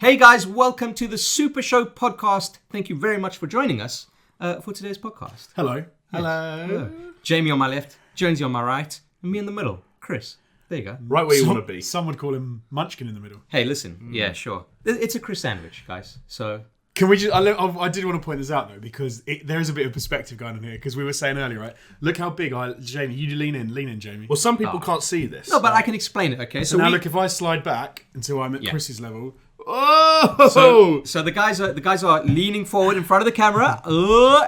Hey guys, welcome to the SuperShow podcast. Thank you very much for joining us for today's podcast. Hello. Yes. Hello. Jamie on my left, Jonesy on my right, and me in the middle, Chris. There you go. Right where you want to be. Some would call him Munchkin in the middle. Hey, listen. Yeah, sure. It's a Chris sandwich, guys. So Can we just? I did want to point this out though, because there is a bit of perspective going on here. Because we were saying earlier, right? Look how big Jamie. You lean in, Jamie. Well, some people can't see this. no, but I can explain it. Okay, So now look, if I slide back until I'm at Chris's level. Oh! So the guys are leaning forward in front of the camera,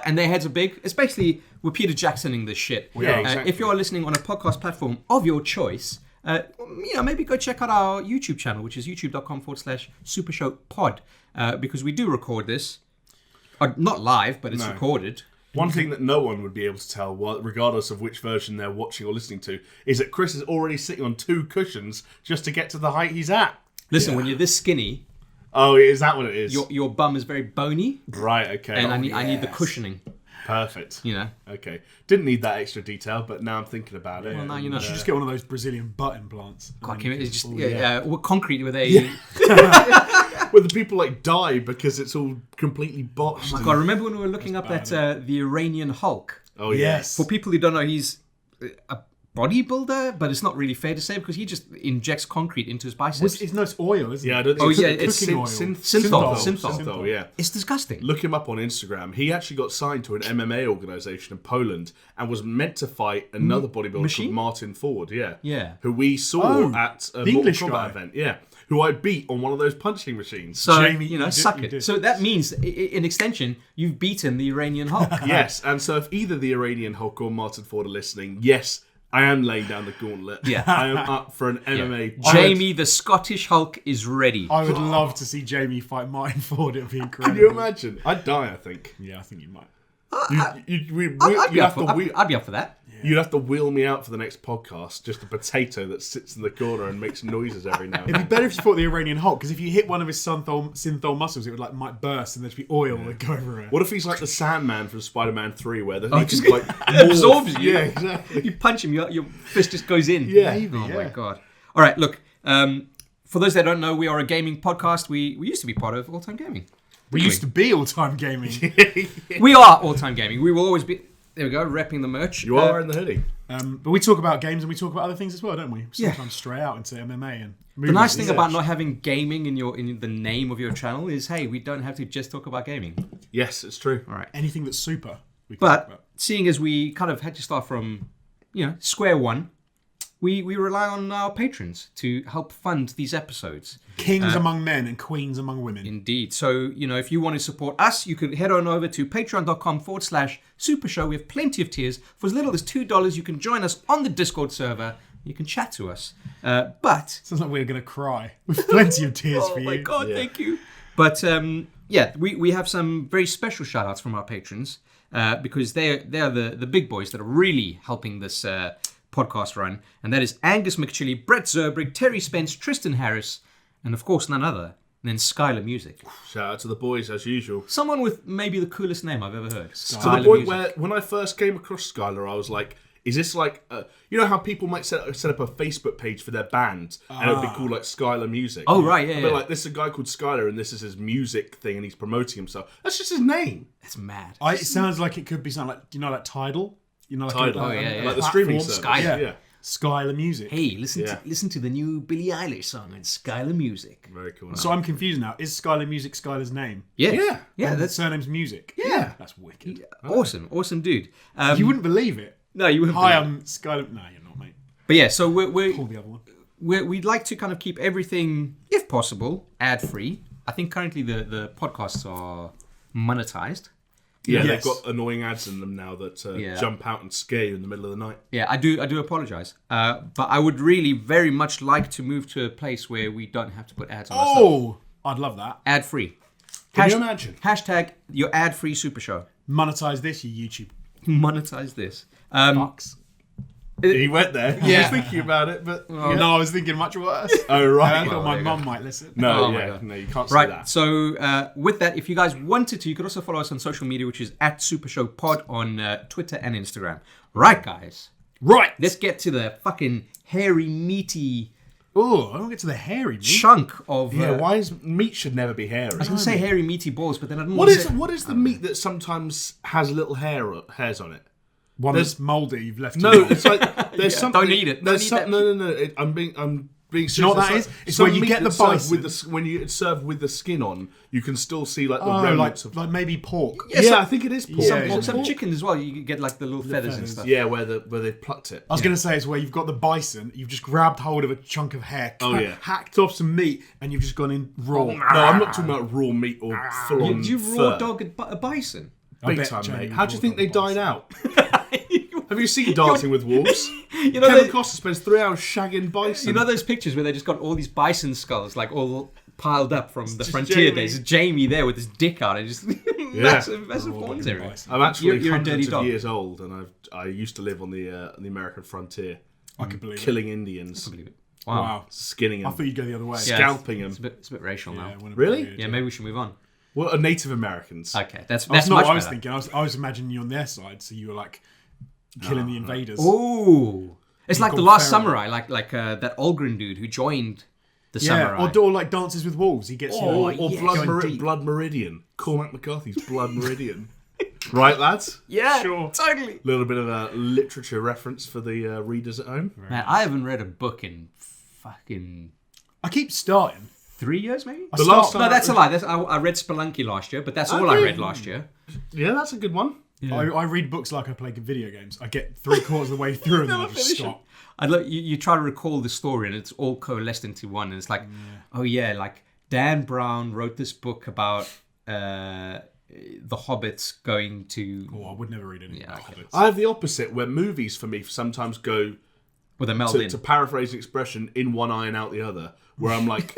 and their heads are big. It's basically we're Peter Jacksoning this shit. Yeah, exactly. If you're listening on a podcast platform of your choice, maybe go check out our YouTube channel, which is youtube.com/SuperShowPod, because we do record this, not live, but it's recorded. One thing that no one would be able to tell, regardless of which version they're watching or listening to, is that Chris is already sitting on 2 cushions just to get to the height he's at. Listen, when you're this skinny, oh, is that what it is? your bum is very bony, Right. Okay. and I need the cushioning. Perfect. You know. Okay. Didn't need that extra detail, but now I'm thinking about it. Well, now you know. You should just get one of those Brazilian butt implants. God, it's just concrete with a. Where the people die because it's all completely botched. Oh my God! Remember when we were looking up at the Iranian Hulk? Oh yes. For people who don't know, he's a bodybuilder, but it's not really fair to say because he just injects concrete into his biceps. It's no oil, isn't it? Yeah, I don't think it's cooking oil. synthol. Yeah. It's disgusting. Look him up on Instagram. He actually got signed to an MMA organisation in Poland and was meant to fight another bodybuilder called Martin Ford. Yeah. Who we saw at a Mortal English Kombat guy. event. Yeah. Who I beat on one of those punching machines. So, Jamie, suck you it. did. So that means, in extension, you've beaten the Iranian Hulk. Yes, and so if either the Iranian Hulk or Martin Ford are listening, yes, I am laying down the gauntlet. Yeah. I am up for an MMA. Jamie, the Scottish Hulk, is ready. I would love to see Jamie fight Martin Ford. It would be incredible. Can you imagine? I'd die, I think. Yeah, I think you might. I'd be up for that. You'd have to wheel me out for the next podcast, just a potato that sits in the corner and makes noises every now and It'd then. be better if you fought the Iranian Hulk, because if you hit one of his synthol muscles, it would might burst and there'd be oil that go everywhere. What if he's like the Sandman from Spider-Man 3, where he just just absorbs you. Yeah, exactly. You punch him, your fist just goes in. Yeah. Maybe, Oh yeah. my God. All right, look. For those that don't know, we are a gaming podcast. We used to be part of All Time Gaming. We used to be all-time gaming. We are All Time Gaming. We will always be. There we go, repping the merch. You are in the hoodie. But we talk about games and we talk about other things as well, don't we? Sometimes stray out into MMA and movies. The nice thing about not having gaming in the name of your channel is, hey, we don't have to just talk about gaming. Yes, it's true. All right. anything that's super. We can talk But about. seeing as we kind of had to start from, square one, we rely on our patrons to help fund these episodes. Kings among men and queens among women. Indeed. So, if you want to support us, you could head on over to patreon.com/SuperShow. We have plenty of tiers. For as little as $2, you can join us on the Discord server. You can chat to us. But... Sounds like we're going to cry. With plenty of tears for you. Oh my God, thank you. But, we have some very special shout-outs from our patrons because they're the big boys that are really helping this podcast run. And that is Angus McChilly, Brett Zerbrigg, Terry Spence, Tristan Harris, and of course none other than Skylar Music. Shout out to the boys, as usual. Someone with maybe the coolest name I've ever heard. To the point where, when I first came across Skylar, I was like, is this like... you know how people might set up a Facebook page for their band, and it would be called like Skylar Music? Oh, right, yeah. But like, this is a guy called Skylar, and this is his music thing, and he's promoting himself. That's just his name. That's mad. It sounds like it could be something like, like Tidal? Like Tidal. like the streaming platform. service. Skylar. Yeah. Skylar Music. Hey, listen to the new Billie Eilish song on Skylar Music. Very cool. So I'm confused now. Is Skylar Music Skylar's name? Yeah. And That's surname's Music? Yeah. That's wicked. awesome dude. You wouldn't believe it. No, you wouldn't. Hi, believe it. I'm Skylar... No, you're not, mate. But yeah, so we're Pull the other one. we'd like to kind of keep everything, if possible, ad-free. I think currently the podcasts are monetized. Yeah, Yes. they've got annoying ads in them now that jump out and scare you in the middle of the night. Yeah, I do apologize. But I would really very much like to move to a place where we don't have to put ads on our stuff. Oh, I'd love that. Ad-free. Can you imagine? Hashtag your ad-free super show. Monetize this, you YouTube Monetize this. fucks. He went there. He was thinking about it, but... No, I was thinking much worse. Oh, right. I thought there my you mum might listen. No, Oh my yeah. God. No, you can't say Right, that. so with that, if you guys wanted to, you could also follow us on social media, which is at SuperShowPod on Twitter and Instagram. Right, guys. Right. Let's get to the fucking hairy, meaty Oh, I don't get to the hairy meat. chunk of. why is meat should never be hairy? I was gonna say hairy, meaty balls, but then I didn't What want is the meat that sometimes has little hairs on it? One that's mouldy. You've left. No, it's like there's something. Don't eat it. There's Don't eat some, no. I'm being serious. You know what that is? It's where you get the bison. When it's served with the skin on, you can still see like the Oh, remnants of. like maybe pork. Yeah, I think it is pork. Yeah, some chickens as well. You get like the little feathers and stuff. Yeah, where they plucked it. I was going to say it's where you've got the bison, you've just grabbed hold of a chunk of hair, hacked off some meat, and you've just gone in raw. No, I'm not talking about raw meat or full on. Do you raw dog a bison? Big time, mate. How do you think they died out? Have you seen Dancing with Wolves? You know, Kevin Costner spends 3 hours shagging bison. You know those pictures where they just got all these bison skulls, like all piled up from the frontier Jamie. days. Jamie there with his dick out and just massive horns everywhere. I'm actually You're a hundreds dirty of dog. years old, and I used to live on the American frontier. I can believe killing Indians, I believe it. it. Wow. skinning I them, thought you'd go the other way. scalping them. It's a bit racial now. Really? Yeah, maybe we should move on. Well, are Native Americans? Okay, that's That's not much what I was better. thinking. I was imagining you on their side, so you were like killing the invaders. Ooh, it's like the gone Last feral. Samurai, like that Olgren dude who joined the samurai. Or like Dances with Wolves. He gets Or going deep. Blood Meridian. Cormac McCarthy's Blood Meridian. Right, lads? Yeah, Sure. totally. A little bit of a literature reference for the readers at home. Man, I haven't read a book in fucking I keep starting. 3 years, maybe. The last time No, that's a lie. I read Spelunky last year, but that's all I read last year. Yeah, that's a good one. I read books like I play video games. I get 3/4 of the way through and then I just stop. You try to recall the story and it's all coalesced into one, and it's like, like Dan Brown wrote this book about the hobbits going to. Oh, I would never read any Hobbits. I have the opposite, where movies for me sometimes go With a meld in. to paraphrase an expression in one eye and out the other, where I'm like,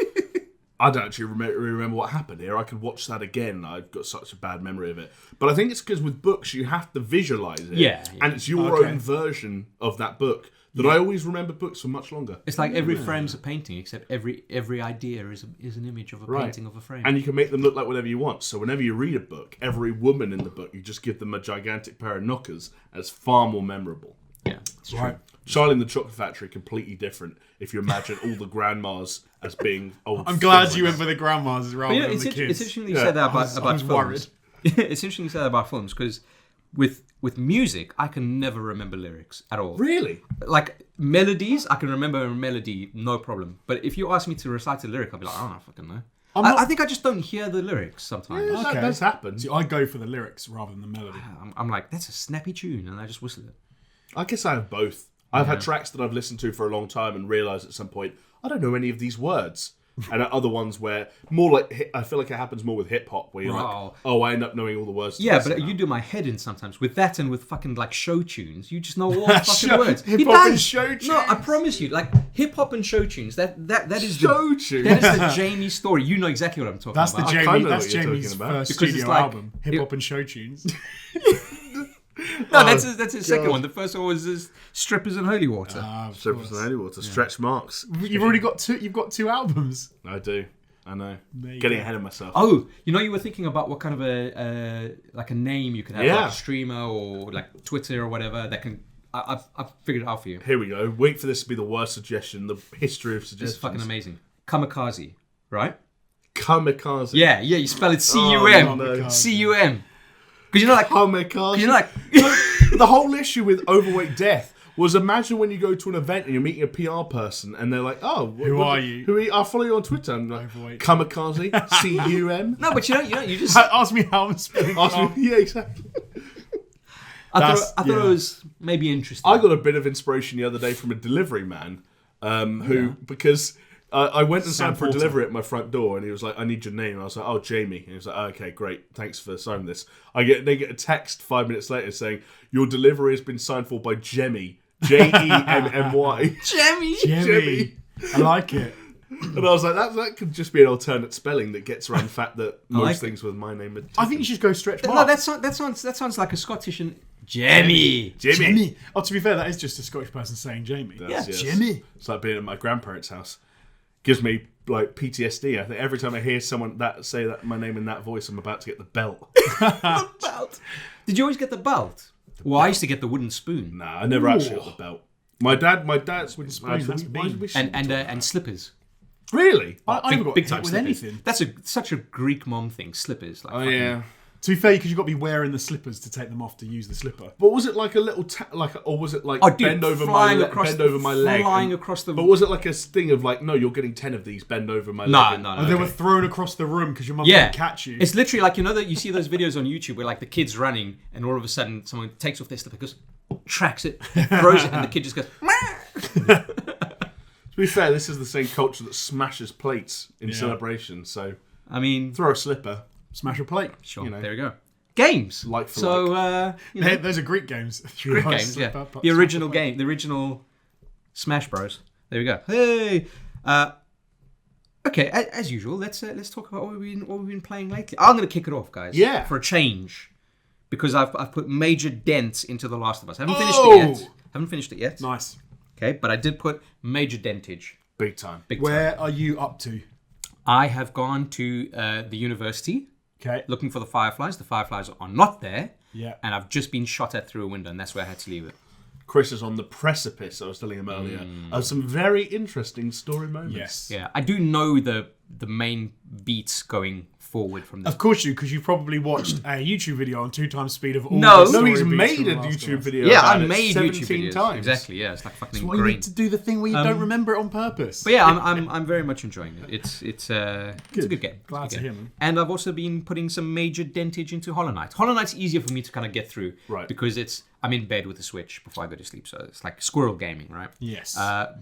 I don't actually remember what happened here. I could watch that again. I've got such a bad memory of it. But I think it's because with books, you have to visualize it. Yeah. And it's your own version of that book that I always remember books for much longer. It's like every frame's a painting, except every idea is an image of a painting of a frame. And you can make them look like whatever you want. So whenever you read a book, every woman in the book, you just give them a gigantic pair of knockers, and it's far more memorable. Yeah, it's true. Right. Charlie and the Chocolate Factory, completely different if you imagine all the grandmas as being old. I'm glad you films. went for the grandmas rather But, than the kids. it's interesting you said that about I was films. worried. It's interesting you said that about films because with music, I can never remember lyrics at all. Really? Like melodies, I can remember a melody, no problem. But if you ask me to recite a lyric, I'll be like, I don't fucking know. I think I just don't hear the lyrics sometimes. Yeah, that does happen. See, I go for the lyrics rather than the melody. I'm like, that's a snappy tune, and I just whistle it. I guess I have both. I've had tracks that I've listened to for a long time and realised at some point, I don't know any of these words. And other ones where, more like, I feel like it happens more with hip-hop, where you're like, I end up knowing all the words. Yeah, but you do my head in sometimes. With that and with fucking, like, show tunes, you just know all the fucking words. Hip-hop and show tunes? No, I promise you, like, hip-hop and show tunes, that is Show tunes? That is the Jamie story. You know exactly what I'm talking That's about. the kinda Jamie. know That's what you're Jamie's talking about. first Because it's studio like- album. Hip hop and show tunes. No, that's his second one. The first one was just Strippers and Holy Water. Strippers and Holy Water, stretch marks. You've already got two. You've got 2 albums. I do. I know. you Getting go. ahead of myself. Oh, you were thinking about what kind of a name you could have, Yeah. like a streamer or like Twitter or whatever that can. I've figured it out for you. Here we go. Wait for this to be the worst suggestion, the history of suggestions. It's fucking amazing. Kamikaze, right? Kamikaze. Yeah, you spell it C-U-M. no. C-U-M. Because you're like, Kamikaze. you're like, The whole issue with overweight death was, imagine when you go to an event and you're meeting a PR person and they're like, "Oh, Who are you? Who are you? I'll follow you on Twitter." I'm like, Overweight. Kamikaze, C-U-M. no, but you just. Ask me how I'm spelling. Yeah, exactly. I thought it was maybe interesting. I got a bit of inspiration the other day from a delivery man because I went and signed for a Porter. delivery at my front door, and he was like, "I need your name." And I was like, "Oh, Jamie." And he was like, oh, "Okay, great. Thanks for signing this." They get a text 5 minutes later saying, "Your delivery has been signed for by Jemmy, Jemmy." Jimmy. I like it. And I was like, that could just be an alternate spelling that gets around the fact that most like things with my name are. I think you should go stretch No, marks. that sounds like a Scottish and Jamie. Jimmy. Oh, to be fair, that is just a Scottish person saying Jamie. Yes. Jimmy. It's like being at my grandparents' house. Gives me like PTSD. I think every time I hear someone say that my name in that voice, I'm about to get the belt. The belt. Did you always get the belt? Well, I used to get the wooden spoon. Nah, I never actually got the belt. My dad's Wooden spoon, that's mean. And slippers. Really? I haven't got big hit time with slippers. anything. That's such a Greek mom thing. Slippers. Like Oh fucking- yeah. To be fair, because you've got to be wearing the slippers to take them off to use the slipper. But was it like a little or was it like Oh, dude, bend over my leg? Flying across the. But was it like a thing of like, no, you're getting 10 of these, bend over my leg? No. Oh, they were thrown across the room because your mum couldn't catch you. It's literally like, that you see those videos on YouTube where like the kid's running and all of a sudden someone takes off their slipper, goes, tracks it, throws it, and the kid just goes. To be fair, this is the same culture that smashes plates in celebration. So I mean, throw a slipper, Smash a plate. sure, there we go. Games. Like for so, Those are Greek games. Greek games, yeah. The original game, the original Smash Bros. There we go. Hey. Okay, as usual, let's talk about what we've been playing lately. I'm going to kick it off, guys. Yeah. For a change, because I've put major dents into The Last of Us. I haven't finished it yet. Nice. Okay, but I did put major dentage. big time. Where are you up to? I have gone to the university Okay. looking for the Fireflies. The Fireflies are not there. Yeah. And I've just been shot at through a window, and that's where I had to leave it. Chris is on the precipice, I was telling him earlier, of some very interesting story moments. Yes. Yeah, I do know the main beats going forward from this. Of course you, because you probably watched a YouTube video on 2 times speed of all No. the No, story he's beats made from a The Last of YouTube Us. video Yeah, about I it made 17 YouTube videos. times. Exactly, yeah, it's like fucking Well, you great. need to do the thing where you don't remember it on purpose. But yeah, I'm very much enjoying it. It's a good game. Glad It's a to good hear, game. man. And I've also been putting some major dentage into Hollow Knight. Hollow Knight's easier for me to kind of get through, Right. Because I'm in bed with the Switch before I go to sleep, so it's like squirrel gaming, right? Yes.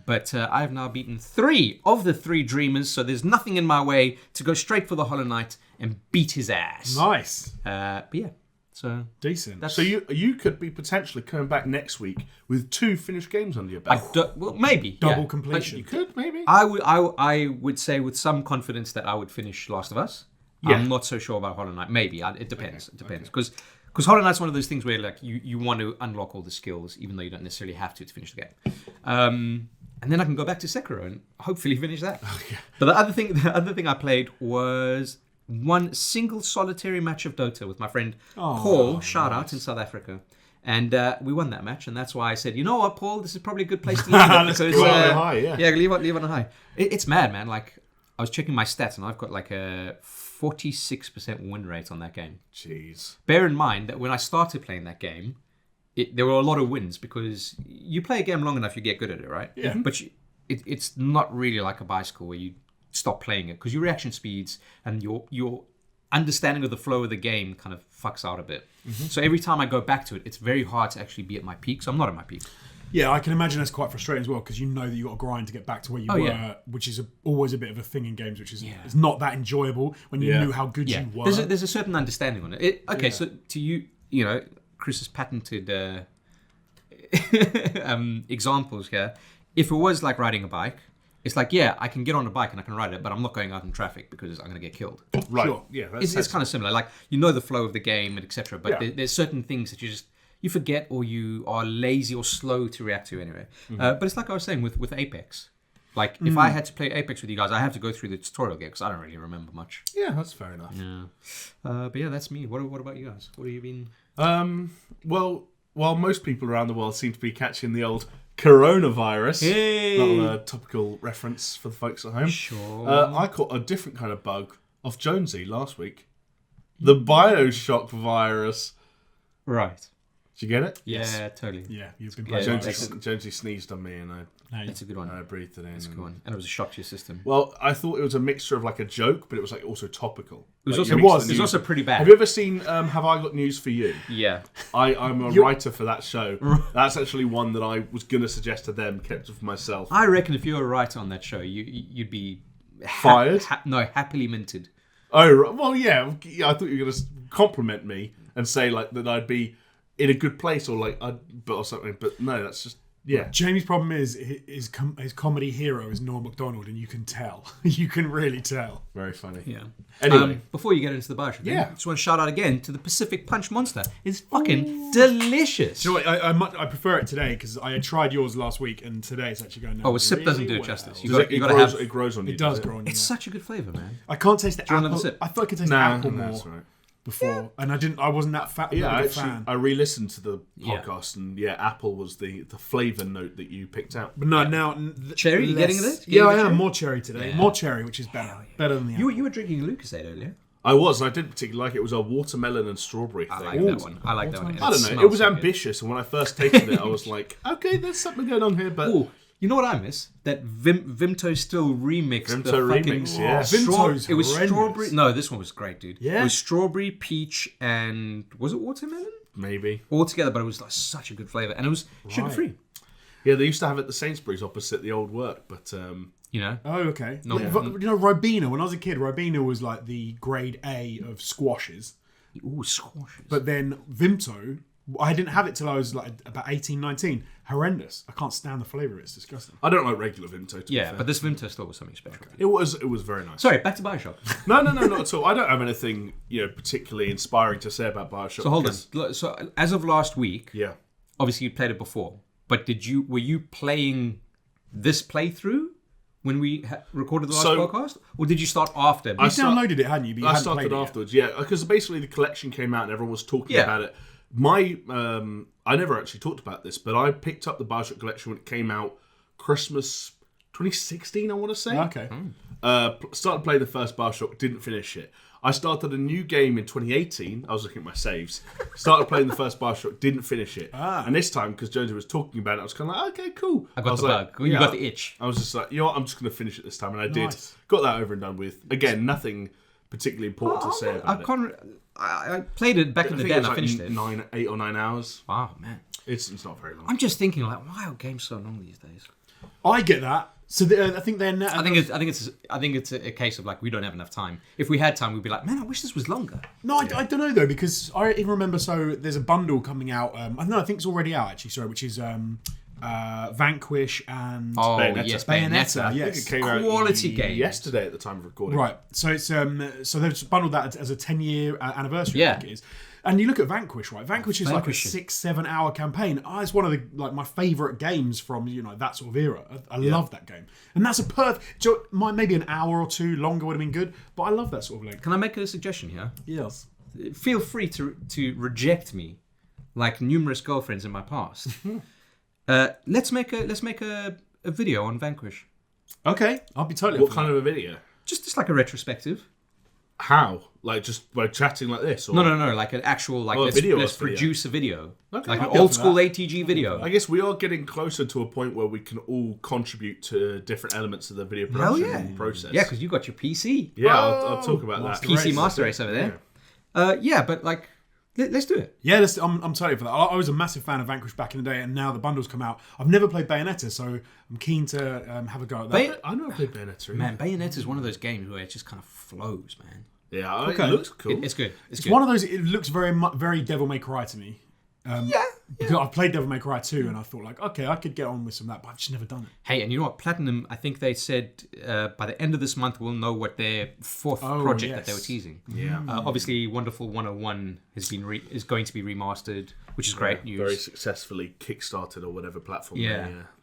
But I've now beaten 3 of the 3 Dreamers, so there's nothing in my way to go straight for the Hollow Knight and beat his ass. Nice. But yeah, so Decent. So you could be potentially coming back next week with 2 finished games under your belt. well, maybe Double yeah. completion. You could, maybe. I would say with some confidence that I would finish Last of Us. Yeah. I'm not so sure about Hollow Knight. Maybe it depends. It depends because Hollow Knight's one of those things where like you want to unlock all the skills, even though you don't necessarily have to finish the game. And then I can go back to Sekiro and hopefully finish that. But the other thing I played was one single solitary match of Dota with my friend Paul. Shout out in South Africa. And we won that match, and that's why I said, you know what, Paul, this is probably a good place to leave it. Let's Because, go on a high, yeah. Yeah, leave on a high. It's mad, man. Like, I was checking my stats, and I've got like a 46% win rate on that game. Jeez. Bear in mind that when I started playing that game, there were a lot of wins, because you play a game long enough, you get good at it, right? Yeah. But it's not really like a bicycle where you stop playing it, because your reaction speeds and your understanding of the flow of the game kind of fucks out a bit. So every time I go back to it, it's very hard to actually be at my peak. So I'm not at my peak. Yeah, I can imagine that's quite frustrating as well, because you know that you've got to grind to get back to where you were, yeah. which is always a bit of a thing in games, which is it's not that enjoyable when you knew how good you were. There's a certain understanding on it. So to you, Chris has patented examples here. If it was like riding a bike, it's like, yeah, I can get on a bike and I can ride it, but I'm not going out in traffic because I'm going to get killed. Right. Sure. Yeah. It's kind of similar. Like, you know the flow of the game and etc. But there's certain things that you forget, or you are lazy or slow to react to anyway. But it's like I was saying with Apex. Like, if I had to play Apex with you guys, I have to go through the tutorial game because I don't really remember much. Yeah, that's fair enough. Yeah. But yeah, that's me. What about you guys? What have you been? Well, while most people around the world seem to be catching the old coronavirus, not a topical reference for the folks at home. Sure. I caught a different kind of bug off Jonesy last week. The Bioshock virus. Right. Did you get it? Yeah, totally. Yeah, you've been Yeah, playing. Jonesy sneezed on me and That's a good one. I breathed it in. That's a good one. And it was a shock to your system. Well, I thought it was a mixture of like a joke, but it was like also topical. It Like, was also pretty bad. Have you ever seen Have I Got News for You? Yeah. I'm a writer for that show. That's actually one that I was going to suggest to them, kept it for myself. I reckon if you were a writer on that show, you'd be Fired? happily minted. Oh, right. Well, yeah. I thought you were going to compliment me and say like that I'd be in a good place or like or something. But no, that's just Jamie's problem is his comedy hero is Norm Macdonald, and you can tell. You can really tell. very funny. Yeah. Anyway, before you get into the Bioshock, Yeah. I just want to shout out again to the Pacific Punch Monster. It's fucking delicious. You know what, I prefer it today because I had tried yours last week, and today it's actually going down. Oh, a sip doesn't do really it justice. well. it grows on you. It does grow on you. It's such a good flavour, man. I can't taste the you want apple. another sip? I thought I could taste No, the apple no, more. that's all right. before, and I wasn't that fan. I re-listened to the podcast, and apple was the flavour note that you picked out. But now cherry. You getting it? Yeah, I am more cherry today. More cherry, which is better than the apple. You were drinking Lucozade earlier. I was, and I didn't particularly like it. It was a watermelon and strawberry thing. I like that one. I like that one. I don't know. It was ambitious, and when I first tasted it, I was like, okay, there's something going on here. But you know what I miss? That Vimto still remixed the fucking Vimto's it was horrendous. strawberry. No, this one was great, dude. Yeah. It was strawberry, peach, and was it watermelon? Maybe All together, but it was like such a good flavour, and it was sugar free. Yeah, they used to have it at the Sainsbury's opposite the old work, but you know. Oh, okay. You know, Ribena. When I was a kid, Ribena was like the grade A of squashes. Ooh, squashes. But then Vimto, I didn't have it till I was like about 18, 19. Horrendous. I can't stand the flavour. It's disgusting. I don't like regular Vimto. To be fair. But this Vimto still was something special. It was very nice. Sorry, back to Bioshock. No, not at all. I don't have anything particularly inspiring to say about Bioshock. So hold on. So as of last week, obviously you played it before, but were you playing this playthrough when we recorded the last podcast, or did you start after? You downloaded it, hadn't you? But you I started afterwards. Because basically the collection came out and everyone was talking about it. I never actually talked about this, but I picked up the Bioshock collection when it came out Christmas 2016, I want to say. Okay. Started playing the first Bioshock, didn't finish it. I started a new game in 2018. I was looking at my saves. Started playing the first Bioshock, didn't finish it. And this time, because Jonesy was talking about it, I was kind of like, okay, cool. I got the bug. You got the itch. I was just like, you know what, I'm just going to finish it this time. And I did. Got that over and done with. Again, nothing particularly important to say about it. I played it back in the day and I finished it. 8 or 9 hours. Wow, man. It's not very long. I'm just thinking, like, why are games so long these days? I get that. So I think they're now. I think it's a case of like we don't have enough time. If we had time, we'd be like, man, I wish this was longer. No, I don't know though, because I even remember. So there's a bundle coming out. I think it's already out actually. Sorry, which is Vanquish and Bayonetta. Yes, Bayonetta. I think it came out quality game yesterday at the time of recording. Right. So it's so they've bundled that as a 10-year anniversary. Yeah. I think it is. And you look at Vanquish, right? Vanquish is like a 6-7 hour campaign. It's one of the my favourite games from that sort of era. I love that game, and that's a perfect. Maybe an hour or two longer would have been good, but I love that sort of length. Can I make a suggestion here? Yes. Feel free to reject me, like numerous girlfriends in my past. Let's make a video on Vanquish. Okay, I'll be totally. What kind of a video? Just like a retrospective. How? Like just by chatting like this? Or? No. Like an actual let's produce a video. Okay, like an old school ATG video. I guess we are getting closer to a point where we can all contribute to different elements of the video production process. Yeah, because you got your PC. Yeah, I'll talk about that. PC Master Race over there. Yeah, but like, let's do it. Yeah, I'm totally for that. I was a massive fan of Vanquish back in the day, and now the bundles come out. I've never played Bayonetta, so I'm keen to have a go at that. I never played Bayonetta. Man, Bayonetta is one of those games where it just kind of flows, man. Yeah, it looks cool. It's good. It's one of those. It looks very Devil May Cry to me. Because I've played Devil May Cry 2 and I thought like, okay, I could get on with some of that, but I've just never done it. Hey, and you know what? Platinum, I think they said by the end of this month we'll know what their fourth project that they were teasing. Yeah. Obviously, Wonderful 101 is going to be remastered, which is great news. Very successfully kickstarted or whatever platform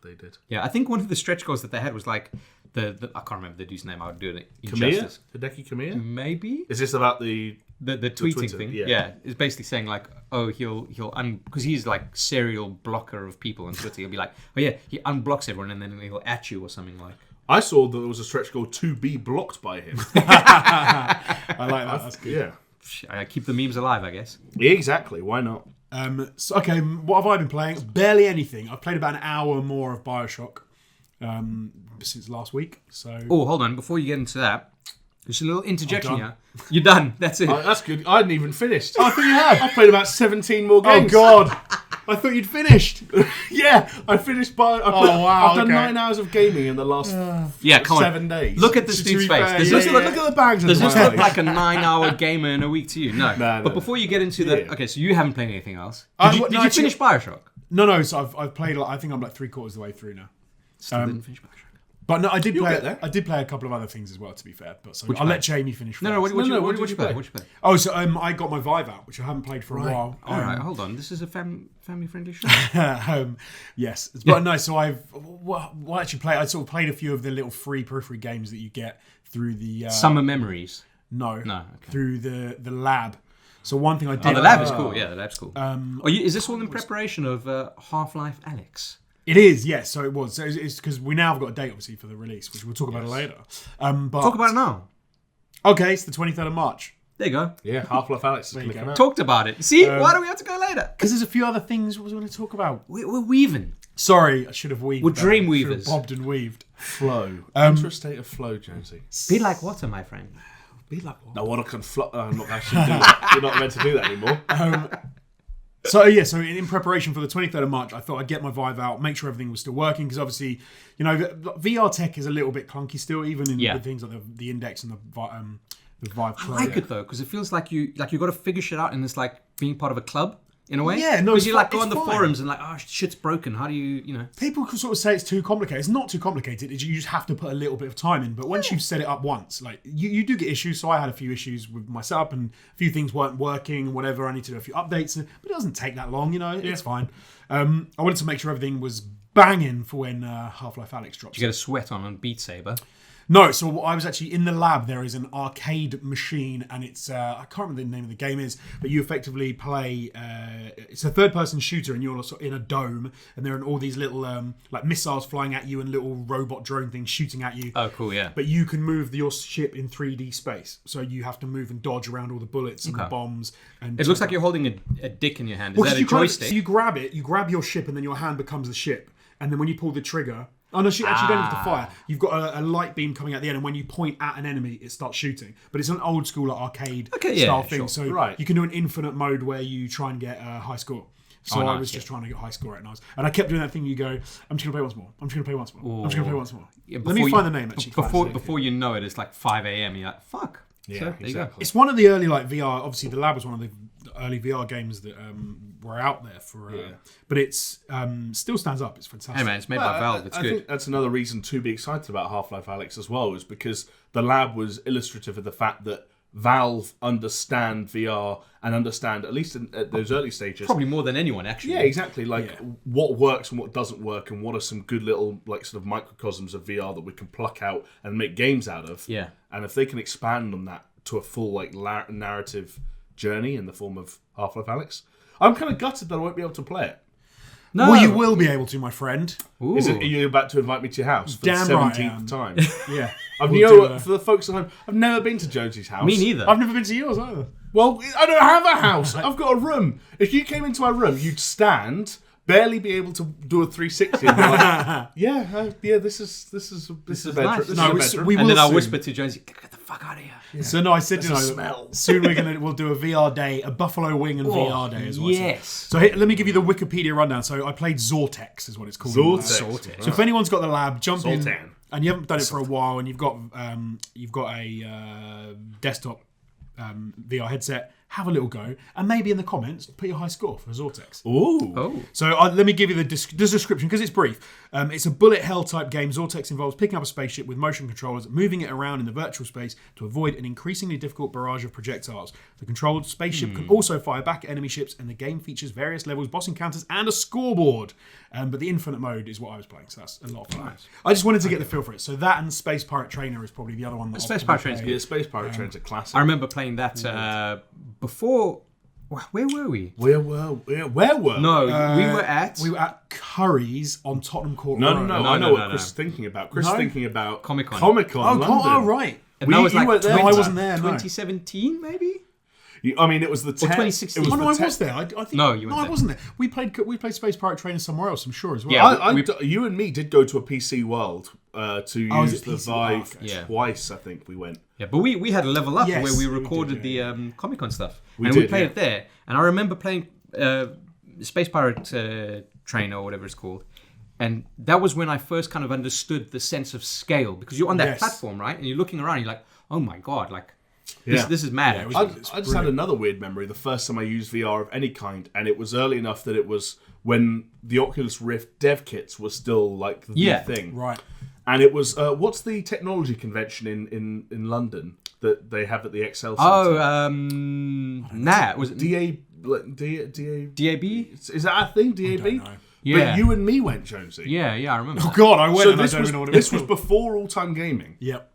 they did. Yeah, I think one of the stretch goals that they had was like the I can't remember the dude's name. I would do it. Injustice. Hideki Kamiya? Maybe. Is this about the tweeting Twitter thing? Yeah. It's basically saying like, oh, he'll because he's like serial blocker of people on Twitter. He'll be like, oh yeah, he unblocks everyone and then he'll at you or something like. I saw that there was a stretch goal to be blocked by him. I like that. That's good. Yeah. I keep the memes alive, I guess. Yeah, exactly. Why not? Okay, what have I been playing? Barely anything. I've played about an hour more of Bioshock since last week. So. Oh, hold on. Before you get into that, just a little interjection here. You're done. That's it. That's good. I hadn't even finished. Oh, I thought you had. I played about 17 more games. Oh, God. I thought you'd finished. Yeah, I finished by... I've done 9 hours of gaming in the last 7 days. Look at this dude's face. Look at the bags. Does this look like a 9-hour gamer in a week to you? No. No. But before you get into the... Okay, so you haven't played anything else. Did you actually, finish Bioshock? No. So I've played... I think I'm like 3/4 of the way through now. Still didn't finish Bioshock. But no, I did play a couple of other things as well, to be fair. But so I'll let Jamie finish first. No, what did you play? Oh, so I got my Vive out, which I haven't played for a while. All right, hold on. This is a family-friendly show. Yes. But no, so I sort of played a few of the little free periphery games that you get through the... Summer Memories. No. Okay. Through the lab. So one thing I did. Oh, the lab is cool. Yeah, the lab's cool. Is this all in was- preparation of Half-Life Alyx? It is, yes. So it was. So it's because we now have got a date, obviously, for the release, which we'll talk about it later. But Talk about it now. Okay, it's the 23rd of March. There you go. Yeah, Half-Life Alyx is going to come out. Talked about it. See, why do we have to go later? Because there's a few other things we want to talk about. We're weaving. Sorry, I should have weaved. We're that. dream Should have weavers. bobbed and weaved. Flow. Enter a state of flow, Jonesy. Be like water, my friend. Be like what? No, water can flow. I'm not actually doing that. You're not meant to do that anymore. So in preparation for the 23rd of March, I thought I'd get my Vive out, make sure everything was still working, because obviously, VR tech is a little bit clunky still, even in with things like the Index and the Vive Pro. I like it though, because it feels like you got to figure shit out, and it's like being part of a club in a way. Yeah, no, because it's you like fine, go on it's the fine. forums and like, oh, shit's broken. How do you? People could sort of say it's too complicated. It's not too complicated. You just have to put a little bit of time in. But once you've set it up once, like you do get issues. So I had a few issues with my setup, and a few things weren't working. Whatever, I need to do a few updates. But it doesn't take that long. It's fine. I wanted to make sure everything was banging for when Half-Life Alyx drops. You get a sweat on Beat Saber. No, so I was actually in the lab. There is an arcade machine, and it's I can't remember the name of the game is, but you effectively play. It's a third-person shooter, and you're also in a dome, and there are all these little like missiles flying at you, and little robot drone things shooting at you. Oh, cool, yeah. But you can move your ship in 3D space, so you have to move and dodge around all the bullets and the bombs. And It looks like you're holding a dick in your hand. Is Well, that a you kind of- joystick? so you grab it, you grab your ship, and then your hand becomes the ship. And then when you pull the trigger, oh no, actually you don't have to fire. You've got a light beam coming at the end, and when you point at an enemy, it starts shooting. But it's an old school arcade style thing. sure. So you can do an infinite mode where you try and get a high score. So I was just trying to get a high score at, and I kept doing that thing. You go, I'm just gonna play once more. I'm just gonna play once more. I'm just gonna play once more. Yeah, Let me find the name actually. Before you know it, it's like 5 a.m. You're like, fuck. Yeah, So, there you go. exactly. It's one of the early VR. Obviously, the lab was one of the early VR games that were out there for. But it's still stands up. It's fantastic. Hey man, it's made by Valve. It's I good. think that's another reason to be excited about Half-Life Alyx as well, is because the lab was illustrative of the fact that Valve understand VR and understand, at least at those early stages, Probably more than anyone, actually. yeah, exactly, what works and what doesn't work, and what are some good little sort of microcosms of VR that we can pluck out and make games out of. Yeah. And if they can expand on that to a full narrative journey in the form of Half-Life Alyx, I'm kind of gutted that I won't be able to play it. No. Well, you will be able to, my friend. Ooh. Are you about to invite me to your house for Damn the right 17th I am. time? Yeah. For the folks at home, I've never been to Jonesy's house. Me neither. I've never been to yours either. Well, I don't have a house. I've got a room. If you came into my room, you'd stand, barely be able to do a 360. And be like, this is a bedroom. nice. This is No, a we- bedroom. we And will then I'll soon. whisper to Jonesy, get the fuck out of here. So no, I said There's a smell. soon we'll do a VR day, a Buffalo Wing and VR day as well. yes. So let me give you the Wikipedia rundown. So I played Zortex, is what it's called. Zortex. So if anyone's got the lab, jump in, Zoltan. and you haven't done it for a while, and you've got a desktop VR headset, have a little go, and maybe in the comments put your high score for Zortex. Ooh. Oh. So let me give you the description, because it's brief. It's a bullet hell type game. Zortex involves picking up a spaceship with motion controllers, moving it around in the virtual space to avoid an increasingly difficult barrage of projectiles. The controlled spaceship can also fire back at enemy ships, and the game features various levels, boss encounters, and a scoreboard. But the infinite mode is what I was playing, so that's a lot of fun. Nice. I just wanted to get the feel for it. So that and Space Pirate Trainer is probably the other one. That Space I'll Pirate probably Trainer's play. Yeah, Space Pirate Train's a classic. I remember playing that before. Where were we? Where were? No, we were at Curry's on Tottenham Court No, Road. I know what Chris is thinking about. Chris is thinking about Comic-Con. Comic-Con London. Oh, right. And that was like weren't there. No, I wasn't there. No. 2017, maybe? I mean, it was the 2016. Oh no, I was there. I think, No, you weren't I there. wasn't there. We played Space Pirate Trainer somewhere else, I'm sure as well. Yeah. You and me did go to a PC World to use it the PC? Vive Oh, okay. twice. I think we went. Yeah, but we had a level up Yes, where we we recorded did, the Comic-Con stuff. We we did, played yeah. it there. And I remember playing Space Pirate Trainer or whatever it's called. And that was when I first kind of understood the sense of scale. Because you're on that Yes. platform, right? And you're looking around, you're like, oh my God, like, Yeah. this is mad. Yeah, it actually. was- I just had another weird memory. The first time I used VR of any kind, and it was early enough that it was when the Oculus Rift dev kits were still like the thing. Right. And it was what's the technology convention in London that they have at the Excel Centre? Was it DAB? DAB? Is that a thing? DAB? don't know. Yeah. But you and me went, Jonesy. Yeah, I remember. Oh God, I went So and I this don't was even know what it this was. was before all time gaming. Yep.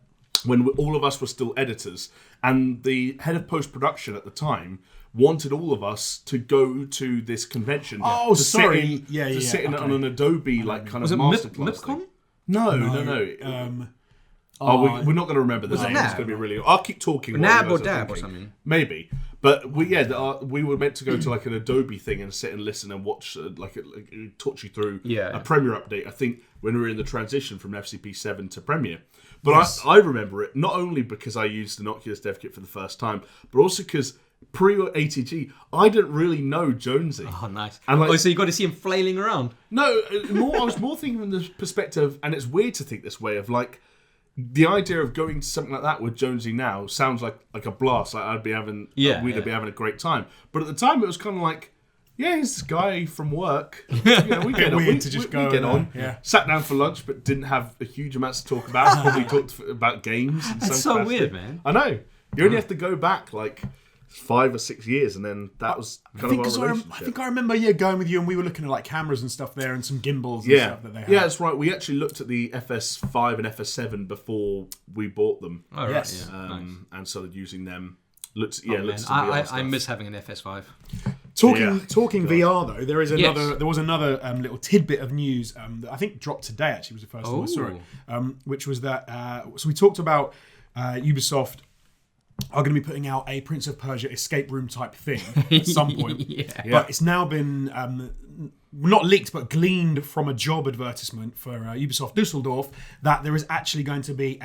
when all of us were still editors, and the head of post-production at the time wanted all of us to go to this convention. Oh, to sorry. Sit in on an Adobe kind of masterclass thing. No. We're not going to remember the name. It's going to be really... I'll keep talking. Nab or Dab or something. Maybe. But we were meant to go to like an Adobe thing and sit and listen and watch, talk you through a Premiere update. I think when we were in the transition from FCP7 to Premiere. But I remember it not only because I used an Oculus Dev Kit for the first time, but also because pre-ATG, I didn't really know Jonesy. Oh, nice. And so you got to see him flailing around? No, I was more thinking from the perspective, and it's weird to think this way, of like, the idea of going to something like that with Jonesy now sounds like a blast. Like we'd be having a great time. But at the time, it was kind of like, yeah, he's this guy from work. We get on. Yeah. Sat down for lunch, but didn't have a huge amounts to talk about. Probably talked about games. That's so weird, man. I know. You only have to go back like 5 or 6 years, and then that was kind of our relationship. I think I remember going with you, and we were looking at like cameras and stuff there, and some gimbals and stuff that they had. Yeah, that's right. We actually looked at the FS5 and FS7 before we bought them. Oh, right. Yes. Nice. And started using them. I miss having an FS5. Talking VR though, there was another little tidbit of news that I think dropped today. Actually, was the first time I saw it, which was that. So we talked about Ubisoft are going to be putting out a Prince of Persia escape room type thing at some point. But it's now been not leaked, but gleaned from a job advertisement for Ubisoft Dusseldorf that there is actually going to be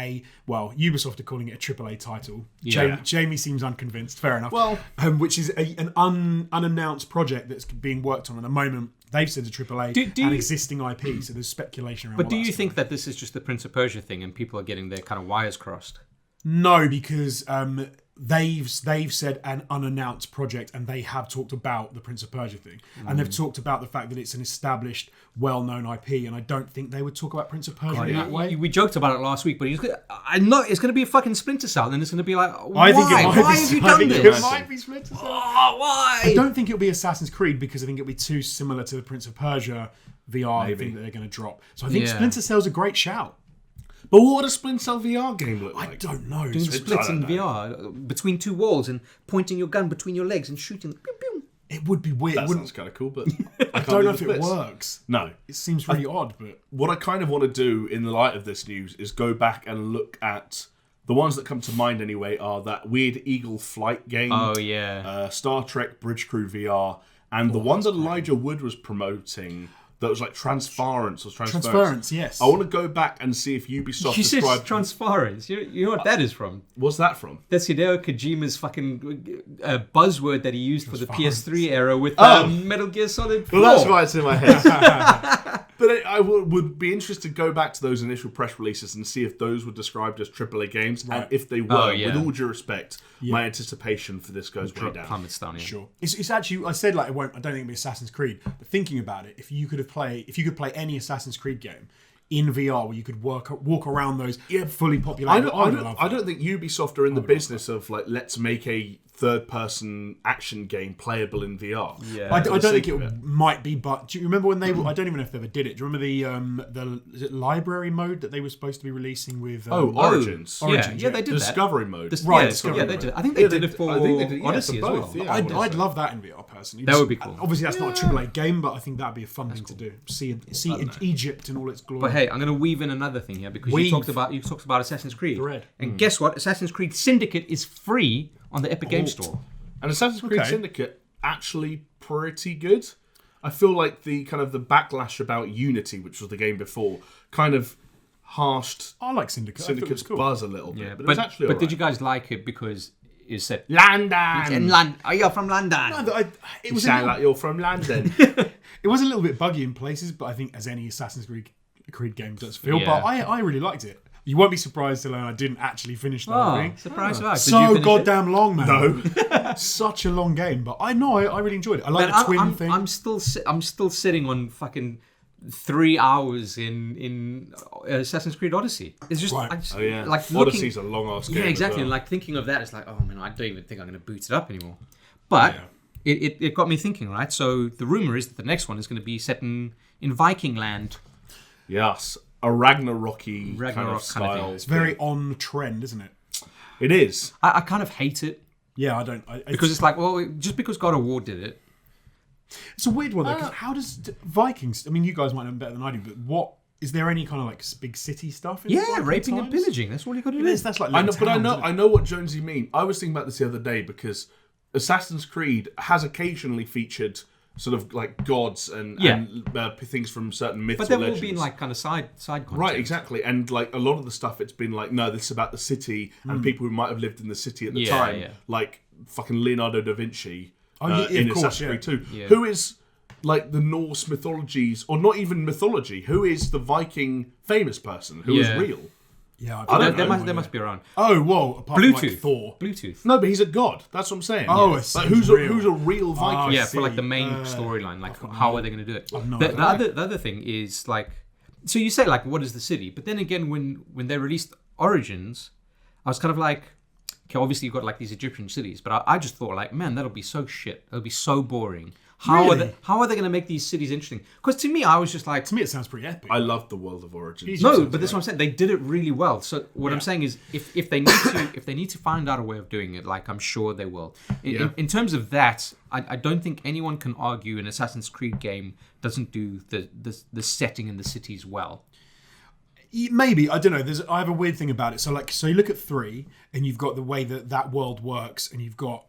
Ubisoft are calling it a AAA title. Yeah. Jamie seems unconvinced. Fair enough. Well, which is an unannounced project that's being worked on at the moment. They've said it's AAA and existing IP, so there's speculation around. But do you think that this is just the Prince of Persia thing, and people are getting their kind of wires crossed? No, because they've said an unannounced project, and they have talked about the Prince of Persia thing, and they've talked about the fact that it's an established, well-known IP, and I don't think they would talk about Prince of Persia in that way. We joked about it last week, but I know it's going to be a fucking Splinter Cell, and it's going to be like, why have you done this? It might be Splinter Cell. Oh, why? I don't think it'll be Assassin's Creed because I think it'll be too similar to the Prince of Persia VR thing that they're going to drop. So I think Splinter Cell's a great shout. But what would a Splinter Cell VR game look like? I don't know. Doing splits in VR between two walls and pointing your gun between your legs and shooting. Pew, pew. It would be weird. That sounds kind of cool, but I don't know if it works. No. It seems really odd, but... What I kind of want to do in the light of this news is go back and look at... The ones that come to mind anyway are that weird Eagle Flight game. Oh, yeah. Star Trek Bridge Crew VR. And the one that Elijah Wood was promoting... That was like Transference or Transference. Transference, yes. I want to go back and see if Ubisoft You said Transference. You know what that is from? What's that from? That's Hideo Kojima's fucking buzzword that he used for the PS3 era with Metal Gear Solid 4. Well, that's why it's in my head. But I would be interested to go back to those initial press releases and see if those were described as AAA games. Right. And if they were, with all due respect, my anticipation for this goes way down. Plummets down, Sure. It's actually, I said like I don't think it'll be Assassin's Creed, but thinking about it, if you could play any Assassin's Creed game in VR where you could walk around those fully populated. I don't think Ubisoft are in the business of like, let's make a third-person action game playable in VR. Yeah, I don't think it might be. But do you remember when they? I don't even know if they ever did it. Do you remember the is it library mode that they were supposed to be releasing with? Origins. Origins. Yeah, they did Discovery mode. Discovery mode. They did. I think they did it for Odyssey as well. Yeah, I'd love that in VR personally. That would be cool. Obviously, that's not a AAA game, but I think that'd be a fun thing to do. See Egypt in all its glory. But hey, I'm going to weave in another thing here because you talked about Assassin's Creed. And guess what? Assassin's Creed Syndicate is free on the Epic Game Store. And Assassin's Creed Syndicate, actually pretty good. I feel like the backlash about Unity, which was the game before, kind of harshed I like Syndicate. Syndicate's buzz a little bit. But it was actually But did you guys like it because it said London? Are you from London? No, You sound like you're from London. It was a little bit buggy in places, but I think as any Assassin's Creed game does feel. Yeah. But I really liked it. You won't be surprised to learn I didn't actually finish the whole thing. Surprise! So goddamn long, man. No, such a long game. But I really enjoyed it. I like the twin thing. I'm still sitting on fucking 3 hours in Assassin's Creed Odyssey. It's just like Odyssey's a long ass game. Yeah, exactly. And like thinking of that, it's like, oh man, I don't even think I'm going to boot it up anymore. But it got me thinking, right? So the rumor is that the next one is going to be set in Viking land. Yes. a Ragnarok-y kind Ragnarok of style. It's very on trend, isn't it? It is. I kind of hate it Yeah, I don't. because it's like, well, just because God of War did it. It's a weird one though. 'Cause how does Vikings? I mean, you guys might know better than I do, but what is there any kind of like big city stuff? In Yeah, Viking raping times? and pillaging. That's all you got to It do. is. That's like I know, little but towns, isn't it? I know what Jonesy mean. I was thinking about this the other day because Assassin's Creed has occasionally featured sort of like gods and things from certain myths. But or they've all legends. been like kind of side content. Right, exactly, and like a lot of the stuff, it's been like, no, this is about the city and people who might have lived in the city at the time, like fucking Leonardo da Vinci in Assassin's Creed 2, who is like the Norse mythologies, or not even mythology, who is the Viking famous person who is real. Yeah, There must be around. Oh, whoa! Apart from like Thor. Bluetooth. No, but he's a god. That's what I'm saying. Oh, like, who's a real Viking? Yeah, for like the main storyline, like how are they going to do it? The other thing is like, so you say like, what is the city? But then again, when they released Origins, I was kind of like, okay, obviously you've got like these Egyptian cities, but I just thought like, man, that'll be so shit. It'll be so boring. How are they going to make these cities interesting? Because to me, I was just like, To me, it sounds pretty epic. I love the world of Origins. no, but that's what I'm saying. They did it really well. So what I'm saying is, if they need to find out a way of doing it, like I'm sure they will. In terms of that, I don't think anyone can argue an Assassin's Creed game doesn't do the setting and the cities well. Maybe, I don't know. I have a weird thing about it. So you look at 3, and you've got the way that world works, and you've got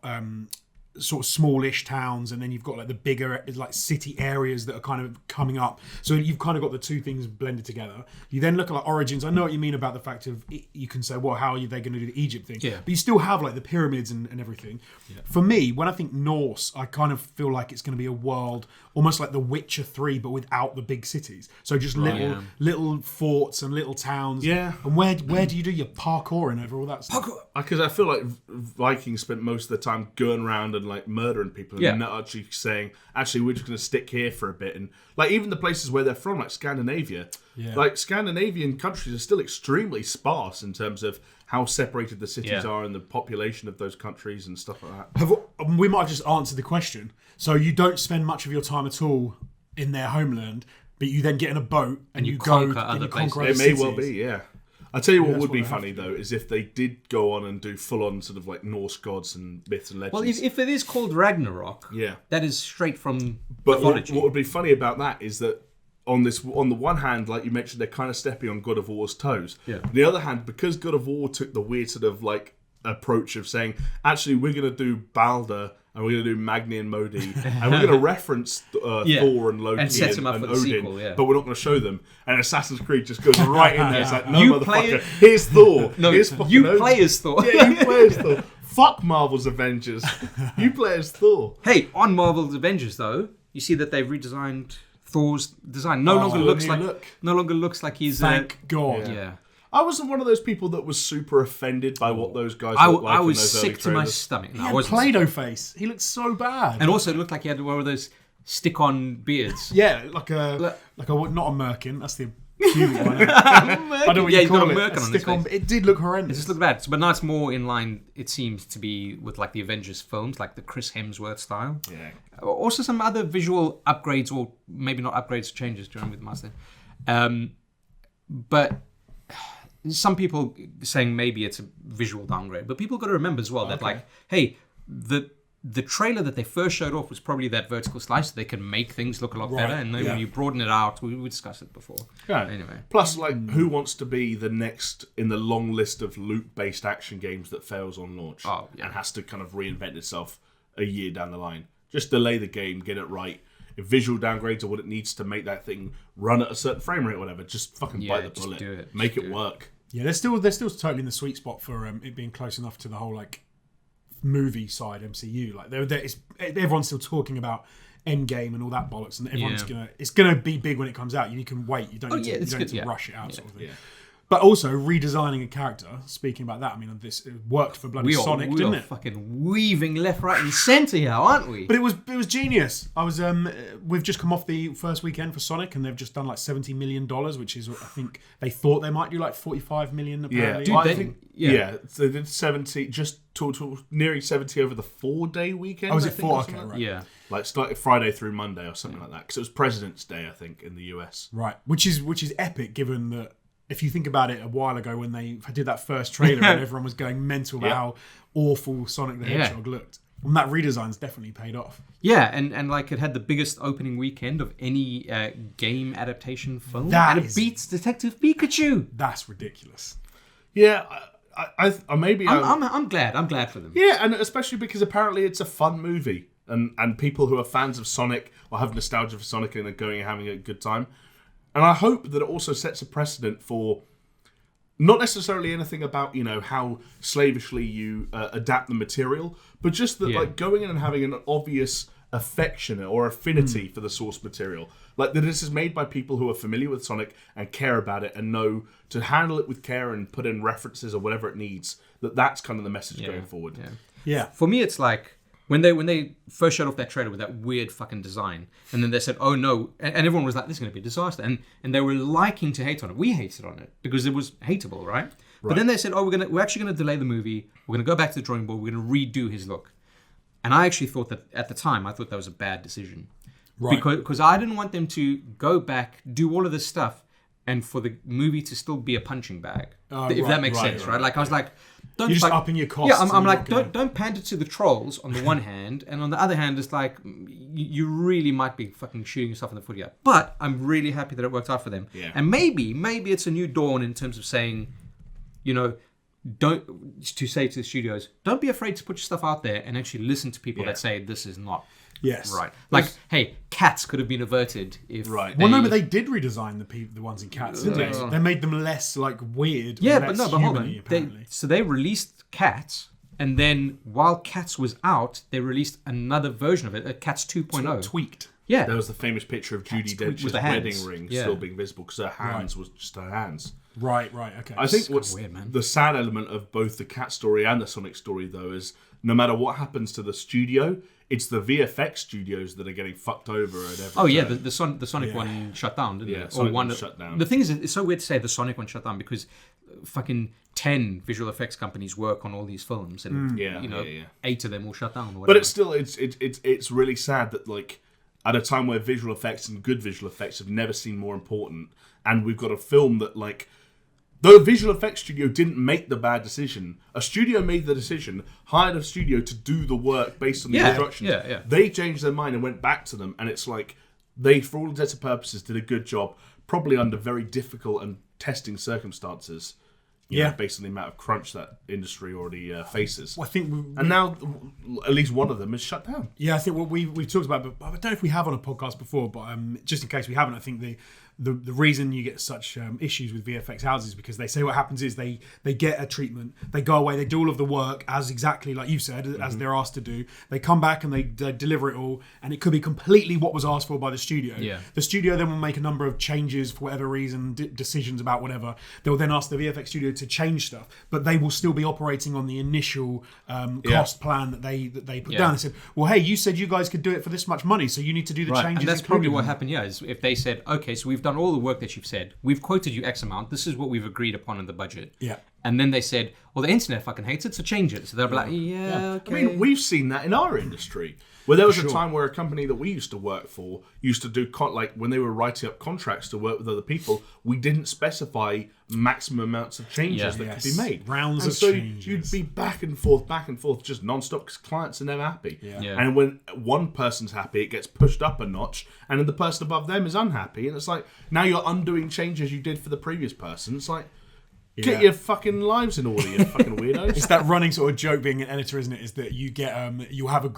sort of smallish towns, and then you've got like the bigger like city areas that are kind of coming up. So you've kind of got the two things blended together. You then look at like Origins. I know what you mean about the fact of you can say, well, how are they going to do the Egypt thing? Yeah. But you still have like the pyramids and everything. Yeah. For me, when I think Norse, I kind of feel like it's going to be a world almost like The Witcher 3, but without the big cities. So just little forts and little towns. Yeah. And where do you do your parkouring over all that stuff? Because I feel like Vikings spent most of the time going around and like murdering people and not actually saying, actually, we're just going to stick here for a bit. And like even the places where they're from, like Scandinavia, like Scandinavian countries are still extremely sparse in terms of how separated the cities are and the population of those countries and stuff like that. We might have just answered the question. So you don't spend much of your time at all in their homeland, but you then get in a boat and you go conquer other places. It may well be, yeah. I tell you what would be funny though is if they did go on and do full on sort of like Norse gods and myths and legends. Well, if it is called Ragnarok, that is straight from mythology. What would be funny about that is that on the one hand, like you mentioned, they're kind of stepping on God of War's toes. Yeah. On the other hand, because God of War took the weird sort of like approach of saying, actually, we're going to do Balder and we're going to do Magni and Modi, and we're going to reference Thor and Loki and set them up and for the Odin, sequel, but we're not going to show them. And Assassin's Creed just goes right in there. It's like, no, You motherfucker, here's Thor. No, here's fucking you Odin. play as Thor. Yeah, you play as Thor. Fuck Marvel's Avengers. You play as Thor. Hey, on Marvel's Avengers though, you see that they've redesigned Thor's design. No longer looks like he's. Thank God. Yeah. I wasn't one of those people that was super offended by what those guys I looked like. was in those sick early to my trailers. stomach. No, He I had wasn't. Play-Doh face. He looked so bad. And also, it looked like he had one of those stick-on beards. Yeah, like a not a merkin. That's the pubic one. I don't know what you he's got call a it. merkin on his face. It did look It horrendous. just looked bad. But now it's more in line, it seems to be, with like the Avengers films, like the Chris Hemsworth style. Yeah. Also some other visual upgrades, or maybe not upgrades, changes during with Master. But some people saying maybe it's a visual downgrade. But people got to remember as well that like, hey, the trailer that they first showed off was probably that vertical slice, so they can make things look a lot better. And then when you broaden it out, we discussed it before. Yeah. Anyway. Plus, like, who wants to be the next in the long list of loot-based action games that fails on launch and has to kind of reinvent itself a year down the line? Just delay the game, get it right. If visual downgrades are what it needs to make that thing run at a certain frame rate or whatever, just fucking bite the bullet. Do it. Make it work. Yeah, they're still totally in the sweet spot for it being close enough to the whole like movie side MCU. Like everyone's still talking about Endgame and all that bollocks, and everyone's it's gonna be big when it comes out. You can wait. You don't need to rush it out, sort of thing. But also redesigning a character. Speaking about that, I mean, this worked for bloody Sonic, didn't it? Fucking weaving left, right, and centre here, aren't we? But it was genius. We've just come off the first weekend for Sonic, and they've just done like $70 million, which is, I think they thought they might do like 45 million. Apparently. So they did 70, just nearing 70 over the 4-day weekend. Oh, was it 4? Okay, right. Yeah. Like started Friday through Monday or something like that, because it was President's Day, I think, in the US. Right, which is epic, given that if you think about it, a while ago when they did that first trailer and everyone was going mental about how awful Sonic the Hedgehog looked. And that redesign's definitely paid off. Yeah, and like it had the biggest opening weekend of any game adaptation film, it beats Detective Pikachu. That's ridiculous. Yeah, I'm glad. I'm glad for them. Yeah, and especially because apparently it's a fun movie, and people who are fans of Sonic or have nostalgia for Sonic and are going and having a good time. And I hope that it also sets a precedent for not necessarily anything about, how slavishly you adapt the material, but just that like going in and having an obvious affection or affinity for the source material. Like that this is made by people who are familiar with Sonic and care about it and know to handle it with care and put in references or whatever it needs. That's kind of the message going forward. Yeah. For me, it's like when they first showed off that trailer with that weird fucking design, and then they said, "Oh no," and everyone was like, "This is going to be a disaster," and they were liking to hate on it. We hated on it because it was hateable, right? But then they said, "Oh, we're actually going to delay the movie. We're going to go back to the drawing board. We're going to redo his look." And I actually thought that at the time, I thought that was a bad decision, right? Because I didn't want them to go back, do all of this stuff, and for the movie to still be a punching bag, if that makes sense, right? Like I was like, don't you're just upping your costs. Yeah, I'm like, don't pander to the trolls on the one hand, and on the other hand, it's like you really might be fucking shooting yourself in the foot here. But I'm really happy that it worked out for them. Yeah. And maybe it's a new dawn in terms of saying, to say to the studios, don't be afraid to put your stuff out there and actually listen to people that say this is not. Yes. Right. Like, hey, Cats could have been averted if. Right. Well, no, but they did redesign the ones in Cats, didn't they? They made them less like weird. Yeah, but hold on. They released Cats, and then while Cats was out, they released another version of it, Cats 2.0. Tweaked. Yeah. There was the famous picture of Judi Dench's wedding ring still being visible because her hands was just her hands. Right, okay. I think what's weird, man. The sad element of both the Cat story and the Sonic story, though, is no matter what happens to the studio, it's the VFX studios that are getting fucked over at every Oh, yeah, the Sonic one shut down, didn't it? Sonic one shut down. The thing is, it's so weird to say the Sonic one shut down because fucking 10 visual effects companies work on all these films, and 8 of them will shut down. Or whatever. But it's still, it's really sad that, like, at a time where visual effects and good visual effects have never seemed more important, and we've got a film that, like, though a visual effects studio didn't make the bad decision, a studio made the decision, hired a studio to do the work based on the instructions. Yeah. They changed their mind and went back to them, and it's like they, for all intents and purposes, did a good job, probably under very difficult and testing circumstances. Based on the amount of crunch that industry already faces. Well, I think and now at least one of them is shut down. Yeah, I think what we've talked about, but I don't know if we have on a podcast before, but just in case we haven't, I think the reason you get such issues with VFX houses is because they say what happens is they get a treatment, they go away, they do all of the work as exactly like you said, as they're asked to do. They come back and they deliver it all, and it could be completely what was asked for by the studio. Yeah. The studio then will make a number of changes for whatever reason, decisions about whatever. They'll then ask the VFX studio to change stuff, but they will still be operating on the initial cost plan that they put down. They said, well, hey, you said you guys could do it for this much money, so you need to do the changes. And that's probably what happened, is if they said, okay, so we've done all the work that you've said, we've quoted you X amount, this is what we've agreed upon in the budget. Yeah. And then they said, well, the internet fucking hates it, so change it. So they'll be like, okay. I mean, we've seen that in our industry. Where there was a time where a company that we used to work for used to do, like, when they were writing up contracts to work with other people, we didn't specify maximum amounts of changes that could be made. Rounds and of so changes. You'd be back and forth, just non-stop, because clients are never happy. Yeah. And when one person's happy, it gets pushed up a notch, and then the person above them is unhappy. And it's like, now you're undoing changes you did for the previous person. It's like, get your fucking lives in order, you fucking weirdos. It's that running sort of joke being an editor, isn't it? Is that you get you have a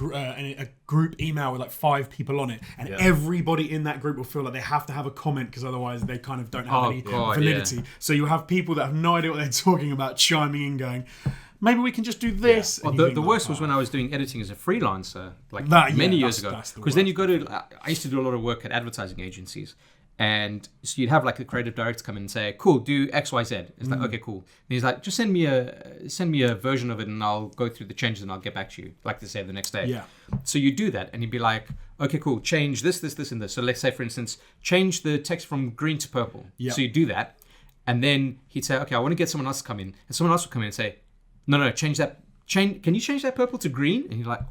group email with like 5 people on it, and everybody in that group will feel like they have to have a comment because otherwise they kind of don't have any validity. Yeah. So you have people that have no idea what they're talking about chiming in, going, maybe we can just do this. Yeah. Well, the worst was when I was doing editing as a freelancer, like many years ago. Because then you go to, I used to do a lot of work at advertising agencies. And so you'd have like the creative director come in and say, cool, do X, Y, Z. It's like, okay, cool. And he's like, just send me a version of it and I'll go through the changes and I'll get back to you, like they say, the next day. Yeah. So you do that and he'd be like, okay, cool, change this, and this. So let's say, for instance, change the text from green to purple. Yeah. So you do that. And then he'd say, okay, I want to get someone else to come in. And someone else would come in and say, no, change that. Can you change that purple to green? And you're like,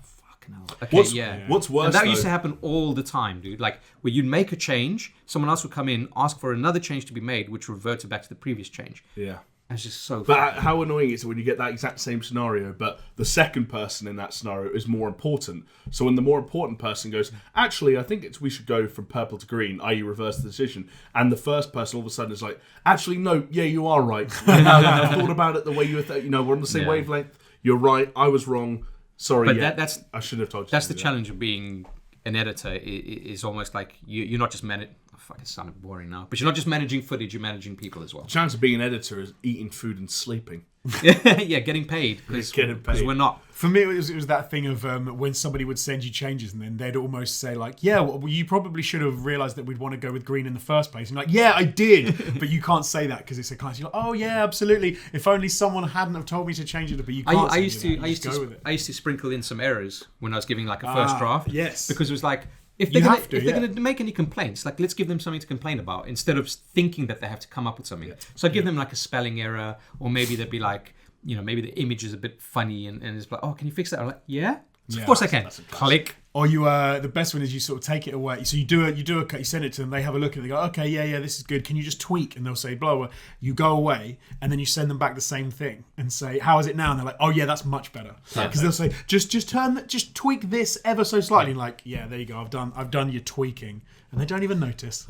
no. Okay, What's worse? And that though, used to happen all the time, dude. Like where you'd make a change, someone else would come in, ask for another change to be made, which reverted back to the previous change. Yeah. It's just so. But how annoying is it when you get that exact same scenario, but the second person in that scenario is more important. So when the more important person goes, actually, I think we should go from purple to green, i.e. reverse the decision, and the first person all of a sudden is like, actually, no, yeah, you are right. I thought about it the way you were, we're on the same wavelength. You're right. I was wrong. Sorry. But that's I shouldn't have told you. That's the challenge of being an editor. Is almost like you're not just managing. Fuck, it sounded boring now. But you're not just managing footage, you're managing people as well. The chance of being an editor is eating food and sleeping. Yeah, getting paid. Because we're not. For me, it was that thing of when somebody would send you changes and then they'd almost say like, yeah, well, you probably should have realised that we'd want to go with green in the first place. And like, yeah, I did. But you can't say that because it's a class. You're like, oh, yeah, absolutely. If only someone hadn't have told me to change it. But you can't I used to sprinkle in some errors when I was giving like a first draft. Yes. Because it was like, if they're going to make any complaints, like let's give them something to complain about instead of thinking that they have to come up with something. Yeah. So I'd give them like a spelling error, or maybe they'd be like, maybe the image is a bit funny and it's like, oh, can you fix that? I'm like, yeah. Of course I can. Click. Or you, the best one is you sort of take it away. So you do a cut, you send it to them, they have a look at it, they go, okay, yeah, this is good. Can you just tweak? And they'll say, blah, blah. You go away, and then you send them back the same thing and say, how is it now? And they're like, oh yeah, that's much better. Because they'll say, just tweak this ever so slightly. And like, yeah, there you go. I've done your tweaking, and they don't even notice.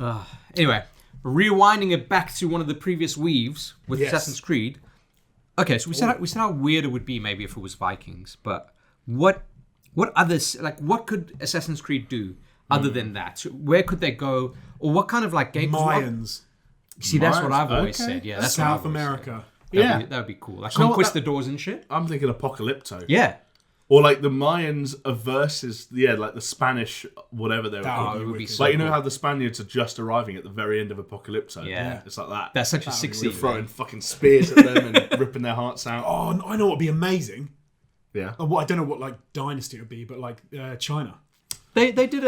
Anyway, rewinding it back to one of the previous weaves with Assassin's Creed. Okay, so we said how weird it would be maybe if it was Vikings, but what others, like what could Assassin's Creed do other than that? So where could they go, or what kind of like game? Mayans. See, that's what I've always said. Yeah, that's South America. That would be cool. Like conquistadors and shit. I'm thinking Apocalypto. Yeah. Or like the Mayans versus like the Spanish whatever they were called. It would be so like how the Spaniards are just arriving at the very end of Apocalypto. Yeah. It's like that. That's such a 60s. You're throwing fucking spears at them and ripping their hearts out. Oh, I know what would be amazing. Yeah. Well, I don't know what like dynasty it would be, but like China. They did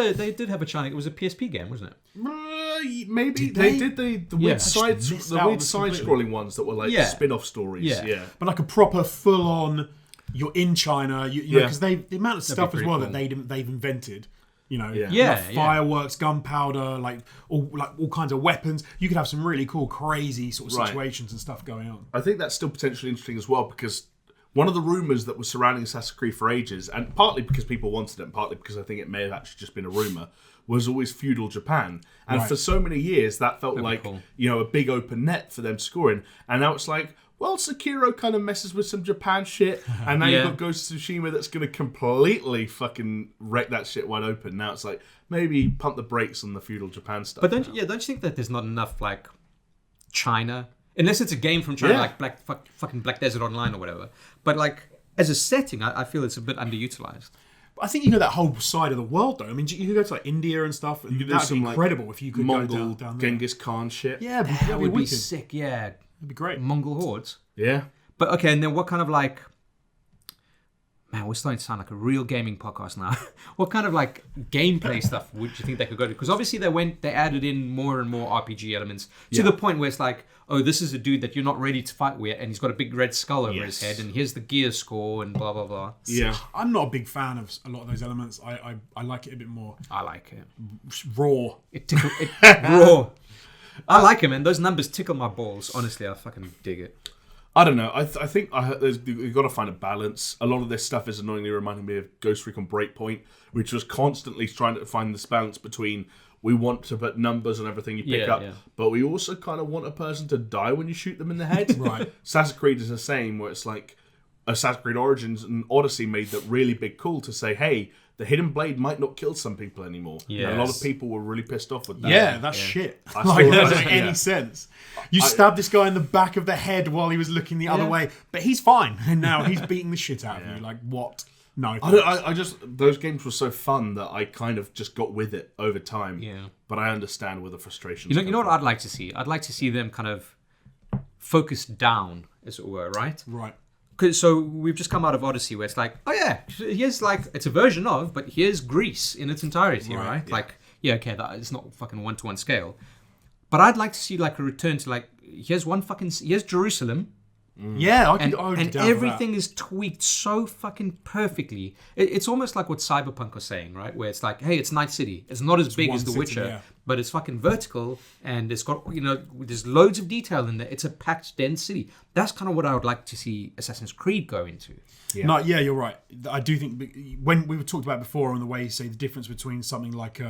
have a China. It was a PSP game, wasn't it? Maybe they did the weird side scrolling ones that were like spin-off stories. Yeah. But like a proper full on. You're in China, because the amount of stuff as well that they've invented. Fireworks, gunpowder, like all kinds of weapons. You could have some really cool, crazy sort of situations and stuff going on. I think that's still potentially interesting as well because one of the rumours that was surrounding Assassin's Creed for ages, and partly because people wanted it, and partly because I think it may have actually just been a rumour, was always feudal Japan. And for so many years, that felt like cool. A big open net for them to score in. And now it's like, well, Sekiro kind of messes with some Japan shit, and now you've got Ghost of Tsushima that's going to completely fucking wreck that shit wide open. Now it's like, maybe pump the brakes on the feudal Japan stuff. But don't you think that there's not enough, like, China? Unless it's a game from China, like fucking Black Desert Online or whatever. But, like, as a setting, I feel it's a bit underutilized. I think that whole side of the world, though. I mean, you could go to like India and stuff. And that'd be incredible if you could Mongol, go down there. Genghis Khan shit. Yeah, that would be sick. Yeah, it'd be great. Mongol hordes. Yeah. But okay, and then what kind of like... Man, we're starting to sound like a real gaming podcast now. What kind of like gameplay stuff would you think they could go to? Because obviously they added in more and more RPG elements to the point where it's like, oh, this is a dude that you're not ready to fight with, and he's got a big red skull over his head, and here's the gear score, and blah blah blah. Yeah, I'm not a big fan of a lot of those elements. I like it a bit more. I like it raw. Raw. I like it, man. Those numbers tickle my balls. Honestly, I fucking dig it. I don't know. I think you've got to find a balance. A lot of this stuff is annoyingly reminding me of Ghost Recon Breakpoint, which was constantly trying to find this balance between we want to put numbers on everything you pick up, but we also kind of want a person to die when you shoot them in the head. Right. Assassin's Creed is the same, where it's like Assassin's Creed Origins and Odyssey made that really big call to say, hey, the hidden blade might not kill some people anymore. Yes. And a lot of people were really pissed off with that. Yeah, that's shit. That doesn't make any sense. You stabbed this guy in the back of the head while he was looking the other way, but he's fine. And now he's beating the shit out of you. Like, what? No, I just those games were so fun that I kind of just got with it over time. Yeah. But I understand where the frustrations. You know what I'd like to see? I'd like to see them kind of focus down, as it were, right? Right. So we've just come out of Odyssey, where it's like, oh yeah, here's like it's a version of, but here's Greece in its entirety, right? Yeah. Like, yeah, okay, that it's not fucking 1-to-1 scale, but I'd like to see like a return to like here's Jerusalem. Yeah, And I would be down for everything is tweaked so fucking perfectly. It's almost like what Cyberpunk was saying, right? Where it's like, hey, it's Night City. It's not as big one as The city, Witcher, yeah. but it's fucking vertical, and it's got, there's loads of detail in there. It's a packed, dense city. That's kind of what I would like to see Assassin's Creed go into. that. No, yeah, you're right. I do think when we were talked about before on the way you say the difference between something like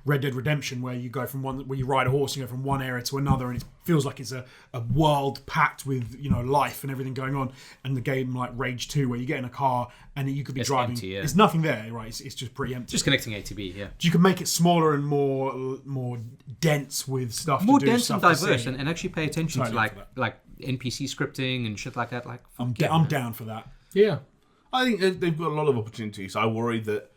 Red Dead Redemption, where you go from where you ride a horse, you go from one area to another, and it feels like it's a world packed with life and everything going on, and the game like Rage 2, where you get in a car and you could be driving. Empty, yeah. There's nothing there, right? It's just pretty empty. Just connecting A to B, yeah. You can make it smaller and more dense with stuff. More to do, dense stuff and to diverse, see. and actually pay attention Totally to up like NPC scripting and shit like that. Like, I'm down for that. Yeah, I think they've got a lot of opportunities. I worry that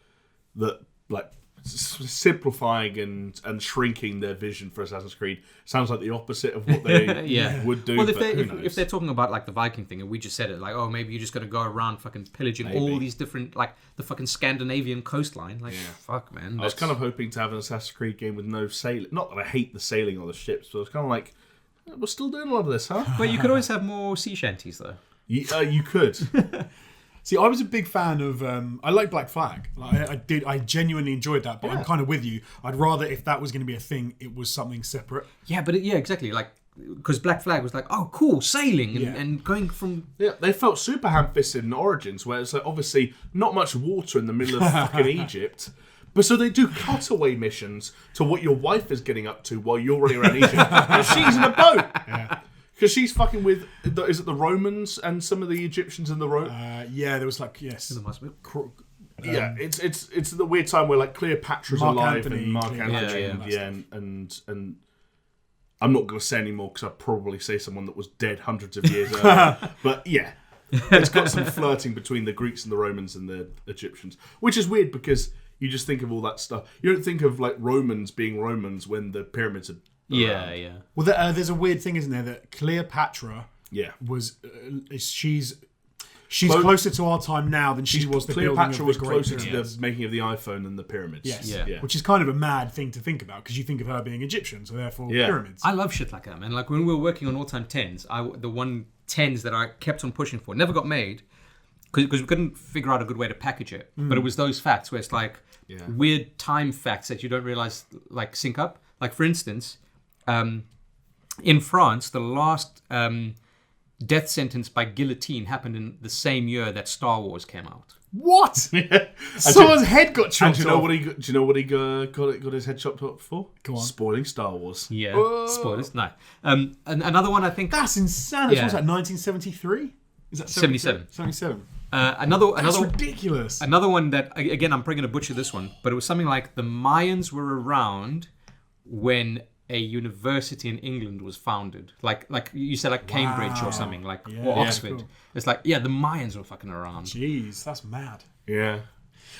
like simplifying and shrinking their vision for Assassin's Creed sounds like the opposite of what they Yeah. would do. Well, but who knows? if they're talking about like the Viking thing, and we just said it, like, oh, maybe you're just going to go around fucking pillaging all these different, like the fucking Scandinavian coastline. Like, fuck, man. I was kind of hoping to have an Assassin's Creed game with no sailing. Not that I hate the sailing on the ships, but I was kind of like, we're still doing a lot of this, huh? But you could always have more sea shanties, though. You could. See, I was a big fan of. I like Black Flag. Like, I genuinely enjoyed that. But I'm kind of with you. I'd rather, if that was going to be a thing, it was something separate. Yeah, but exactly. Like, because Black Flag was like, oh, cool, sailing and going from. Yeah, they felt super ham-fisted in Origins, where it's like obviously not much water in the middle of fucking Egypt. But so they do cutaway missions to what your wife is getting up to while you're running around Egypt, and she's in a boat. Yeah. Because she's fucking with, is it the Romans and some of the Egyptians in the Yeah, there was like The Muslim. yeah, it's the weird time where like Cleopatra's Mark alive Antony, and Mark Cleopatra, Antony, and I'm not going to say anymore because I'd probably say someone that was dead hundreds of years earlier. But yeah, it's got some flirting between the Greeks and the Romans and the Egyptians, which is weird because you just think of all that stuff. You don't think of like Romans being Romans when the pyramids are. Yeah. Well, there's a weird thing, isn't there? That Cleopatra was she's closer to our time now than she was the Cleopatra was building of the closer to the making of the iPhone than the pyramids. Yes, Yeah. which is kind of a mad thing to think about because you think of her being Egyptian, so therefore pyramids. I love shit like that, man. Like when we were working on all-time 10s, the 10s that I kept on pushing for never got made because we couldn't figure out a good way to package it. But it was those facts where it's like weird time facts that you don't realize like sync up. Like for instance, in France, the last death sentence by guillotine happened in the same year that Star Wars came out. What? Someone's head got chopped Do off. you know what he got his head chopped off for? Go on. Spoiling Star Wars. Yeah, spoilers. No. And another one I think. That's insanity. Yeah. What was that? 1973? Is that 77? 77. That's That's ridiculous. Another one that again I'm probably going to butcher this one, but it was something like the Mayans were around when a university in England was founded, like you said, like Cambridge or something, like or Oxford. Cool. It's like the Mayans were fucking around. Jeez, that's mad. Yeah.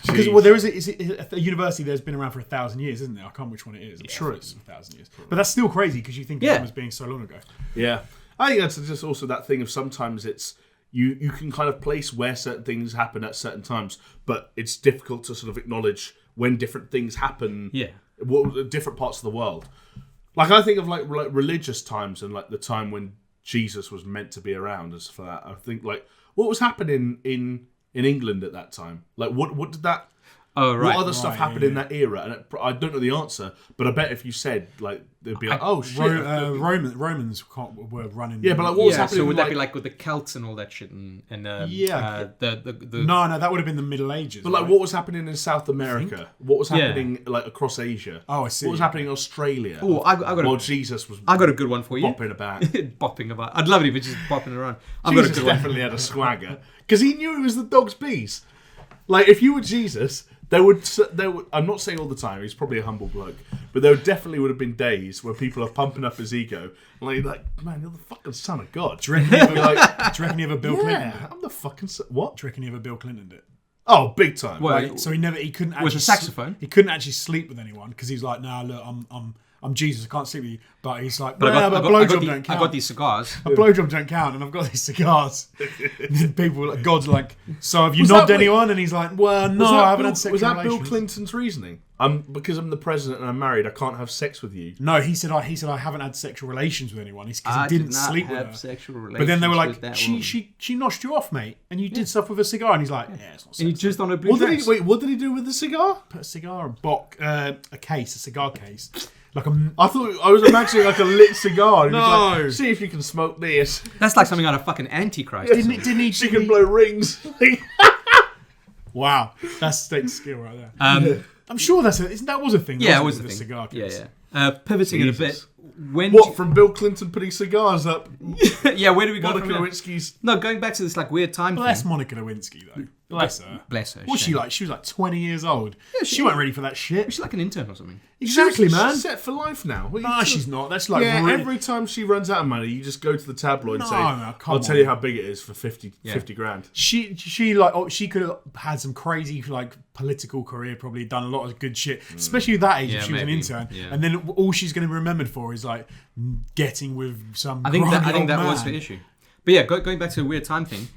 Because there is a university that's been around for 1,000 years, isn't there? I can't remember which one it is. I'm sure it's 1,000 years, but that's still crazy because you think of them as being so long ago. Yeah. I think that's just also that thing of sometimes it's you can kind of place where certain things happen at certain times, but it's difficult to sort of acknowledge when different things happen. Yeah. Different parts of the world. Like I think of like religious times and like the time when Jesus was meant to be around as for that. I think like what was happening in England at that time? Like what did that? Oh right. What other stuff happened in that era? And I don't know the answer, but I bet if you said like they'd be like, oh shit, Romans were running. Yeah, but like what was happening? So would that be like with the Celts and all that shit and No, that would have been the Middle Ages. But like, what was happening in South America? What was happening like across Asia? Oh, I see. What was happening in Australia? Oh, I got Jesus was. I got a good one for you. Bopping about. Bopping about. I'd love it if it's just bopping around. Jesus definitely had a swagger because he knew it was the dog's piece. Like if you were Jesus. There would. I'm not saying all the time. He's probably a humble bloke, but there definitely would have been days where people are pumping up his ego, like, man, you're the fucking son of God. Do you reckon he ever Bill Clinton? I'm the fucking what? Do you reckon he ever Bill Clinton did? Oh, big time. Well, Right? So he couldn't actually with a saxophone. He couldn't actually sleep with anyone because he's like, nah, look, I'm Jesus, I can't sleep with you. But he's like, But blowjob don't count. I got these cigars. A blowjob don't count, and I've got these cigars. And then people, God's like, so have you Was knobbed that- anyone? And he's like, well, no, I haven't had sexual Was that relations. Bill Clinton's reasoning? Because I'm the president and I'm married, I can't have sex with you. No, he said I haven't had sexual relations with anyone. Because I he didn't did not sleep with have her. sexual relations. But then they were with like, that she woman. noshed you off, mate, and you did stuff with a cigar. And he's like, yeah, it's not And you sex. just on a blue What dress. did he do with the cigar? Put a cigar, a cigar case, like a. I thought I was imagining like a lit cigar. He was No. like, see if you can smoke this. That's like something out of fucking Antichrist. Didn't he? She can blow rings. Wow, that's state skill right there. I'm sure that was a thing. Yeah, it wasn't was it, the with thing. cigar Yeah, case. yeah. Pivoting in a bit. Jesus. When What, from Bill Clinton putting cigars up yeah, where do we go Monica from there? Lewinsky's? No, going back to this like weird time Bless thing. Monica Lewinsky though. Bless her. Bless her. What's she shame. like? She was like 20 years old. she- She wasn't ready for that shit. She's like an intern or something. Exactly, She's man. set for life now. What are you Nah, talking- she's not. That's like Yeah, really... every time she runs out of money, you just go to the tabloid and say, No, come I'll tell on. you how big it is for 50 Yeah. 50 grand. She like she could have had some crazy like political career, probably done a lot of good shit, especially at that age Yeah, if she was maybe. an intern. Yeah. And then all she's going to be remembered for is like getting with some. I think grimy old that man. was the issue. But yeah, going back to the weird time thing.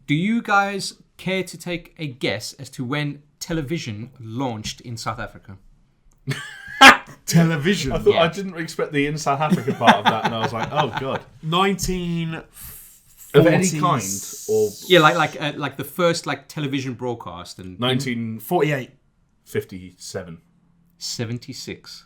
Do you guys care to take a guess as to when television launched in South Africa? Television. I thought Yeah. I didn't expect the in South Africa part of that, and I was like, oh god. 1940s. Of any kind, or Yeah, like the first like television broadcast in 1957. 48. 76.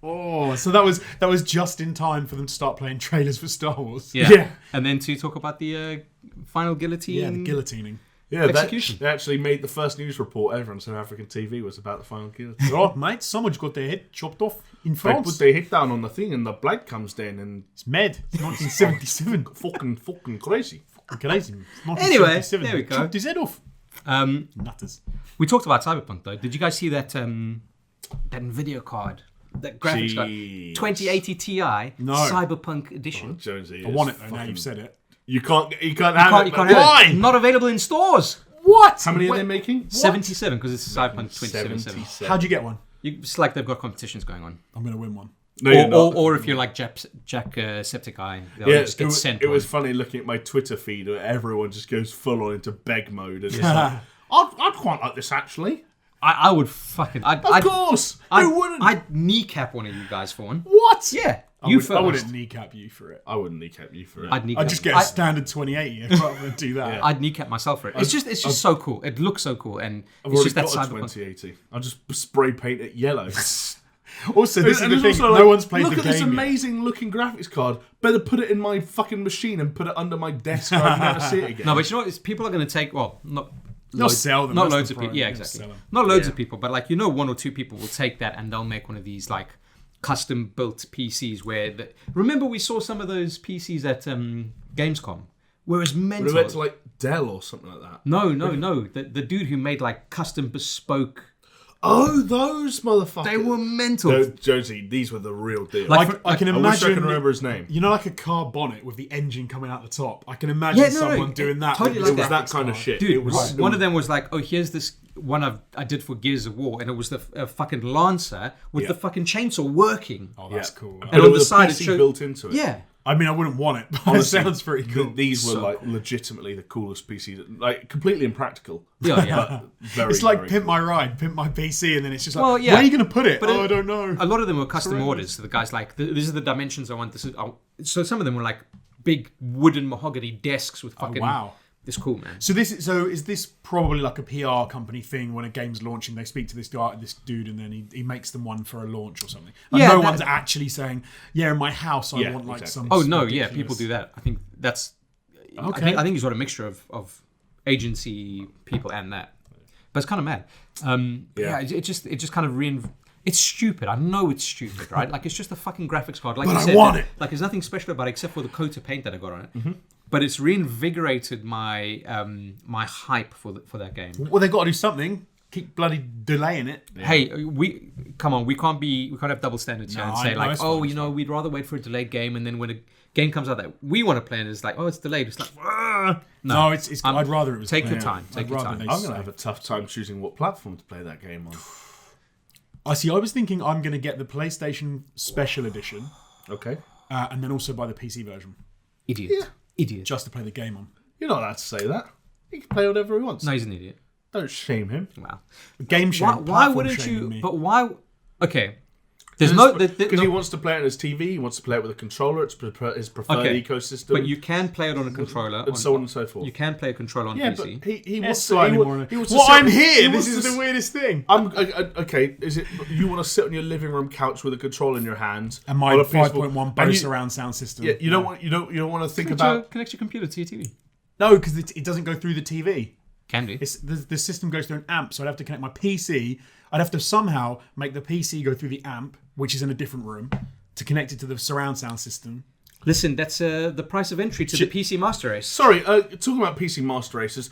Oh, so that was just in time for them to start playing trailers for Star Wars. Yeah. Yeah, And then to talk about the final guillotine. the guillotining. Yeah, Execution. they actually made the first news report ever on South African TV was about the final guillotine. Right, mate. Someone's got their head chopped off in They France. put their head down on the thing and the blood comes down and It's mad. It's 1977. fucking crazy. Crazy. It's Anyway, 1977. there we go. Chopped his head off. Nutters. We talked about Cyberpunk though. Did you guys see that that Nvidia card? That graphics card? Jeez. 2080 Ti No. Cyberpunk edition. Jonesy, I want it though. Now you've said it. You can't have You it. can't man. have Why? it. Not available in stores. What? How many are they making? 77 because it's Cyberpunk 2077. How'd you get one? It's like they've got competitions going on. I'm gonna win one. No, you're not. Or if you're like Jack Septiceye, they'll Yeah, just get sent it was one. funny looking at my Twitter feed where everyone just goes full on into beg mode and it's like, I'd quite like this actually. I would fucking... Of course! Who wouldn't? I'd kneecap one of you guys for one. What? Yeah. I You would, first. I wouldn't kneecap you for it. I wouldn't kneecap you for it. I'd kneecap. I'd just get a standard 2080 rather than do that. I'd kneecap myself for it. It's just so cool. It looks so cool, and I've it's already just that got a cyberpunk. 2080. I'll just spray paint it yellow. Also, this is And the it's thing. also like, No one's played look the at this game yet. amazing looking graphics card. Better put it in my fucking machine and put it under my desk where I'll never see it again. No, but you know what? People are going to take not. They'll sell them. Not that's loads the of people. problem. Yeah, They'll exactly. sell them. Not loads Yeah. of people, but like one or two people will take that and they'll make one of these like custom built PCs. Remember we saw some of those PCs at Gamescom, where it's But mental. it went to like Dell or something like that. No. The dude who made like custom bespoke. Oh, those motherfuckers. They were mental. No, Josie, these were the real deal. Like, I can I wish imagine. I can remember his name. You know, like a car bonnet with the engine coming out the top. I can imagine Yeah, no, someone no, doing that. totally with like It was that. that kind of shit. Dude, it was one of them was like, oh, here's this one I did for Gears of War, and it was the fucking Lancer with Yeah. the fucking chainsaw working. Oh, that's cool. And But on with the side it PC showed- built into it. Yeah. I mean, I wouldn't want it, but it Honestly, sounds pretty cool. These were So like legitimately the coolest PCs, like completely impractical. Yeah, yeah. But very, It's like very pimp cool. my ride, pimp my PC, and then it's just like, Well, yeah. where are you going to put it? But I don't know. A lot of them were custom Horrendous. orders. So the guy's like, these are the dimensions I want. So some of them were like big wooden mahogany desks with fucking. wow. It's cool, man. So is this probably like a PR company thing when a game's launching? They speak to this dude, and then he makes them one for a launch or something. Like Yeah, no that- one's actually saying, "Yeah, in my house, I Yeah, want like exactly. some." Oh no, yeah, ridiculous-" people do that. I think that's. Okay. I think he's got a mixture of agency people and that, but it's kind of mad. Yeah, it just kind of It's stupid. I know it's stupid, right? Like it's just a fucking graphics card. Like But you I said, want it. Like there's nothing special about it except for the coat of paint that I got on it. Mm-hmm. But it's reinvigorated my my hype for that game. Well, they've got to do something. Keep bloody delaying it. Hey, come on, we can't have double standards here and say like, oh, you know, we'd rather wait for a delayed game, and then when a game comes out that we want to play, and it's like, oh, it's delayed. It's like, no, it's. I'd rather it was. Take your time. Take your time. I'm going to have a tough time choosing what platform to play that game on. I see. I was thinking I'm going to get the PlayStation Special Edition. Okay. And then also buy the PC version. Idiot. Just to play the game on. You're not allowed to say that. He can play whatever he wants. No, he's an idiot. Don't shame him. Wow. Game shame. Why wouldn't you? Me. But why? Okay. There's because he wants to play it on his TV. He wants to play it with a controller. It's his preferred ecosystem. But you can play it on a controller, and so on and so forth. You can play a controller on PC. But he wants slightly more. Well, I'm here. This is the weirdest thing. Okay. Is it you want to sit on your living room couch with a controller in your hand and my 5.1 Bose surround sound system? Yeah, you don't want to think about connect your computer to your TV. No, because it doesn't go through the TV. Can do. The system goes through an amp, so I'd have to connect my PC. I'd have to somehow make the PC go through the amp, which is in a different room, to connect it to the surround sound system. Listen, that's the price of entry to the PC Master Race. Sorry, talking about PC Master Races,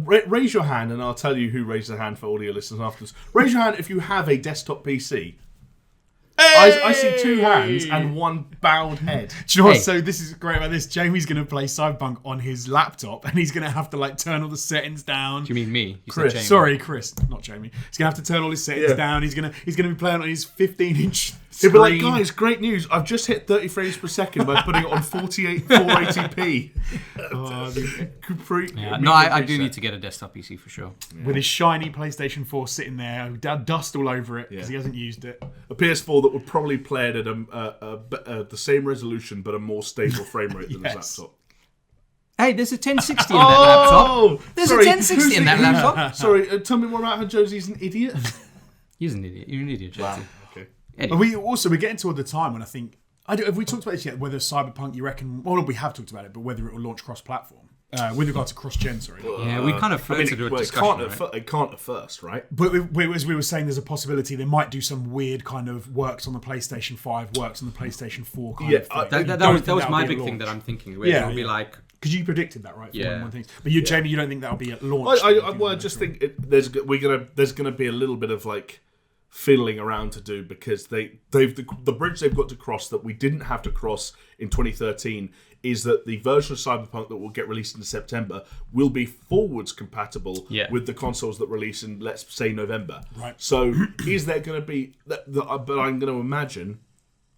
raise your hand and I'll tell you who raised their hand for audio listeners afterwards. Raise your hand if you have a desktop PC. I see 2 hands and 1 bowed head. Do you know what? So this is great about this. Jamie's going to play Cyberpunk on his laptop, and he's going to have to like turn all the settings down. Do you mean me? Chris? Sorry, Chris, not Jamie. He's going to have to turn all his settings down. He's going to be playing on his 15-inch screen. He'll be like, guys, great news! I've just hit 30 frames per second by putting it on 480p. I do need to get a desktop PC for sure. Yeah. With his shiny PlayStation 4 sitting there, dust all over it because he hasn't used it. A PS4 that would probably play it at the same resolution but a more stable frame rate than his laptop. Hey, there's a 1060 in that laptop. There's a 1060 in that laptop. Sorry, tell me more about how Josie's an idiot. He's an idiot. You're an idiot, Josie. Wow. Okay. Anyway. We're getting toward the time when I think have we talked about this yet? Whether Cyberpunk, you reckon? Well, we have talked about it, but whether it will launch cross-platform. With regard to cross-gen, sorry. Yeah, we kind of flirted to a discussion, it can't at first, right? But as we were saying, there's a possibility they might do some weird kind of works on the PlayStation 5, works on the PlayStation 4 kind of thing. That was my big thing that I'm thinking. Where it'll be like... Because you predicted that, right? One thing. But Jamie, you don't think that'll be at launch? I just think there's gonna be a little bit of like fiddling around to do because the bridge they've got to cross that we didn't have to cross in 2013 is that the version of Cyberpunk that will get released in September will be forwards compatible with the consoles that release in, let's say, November. Right. So is there going to be... but I'm going to imagine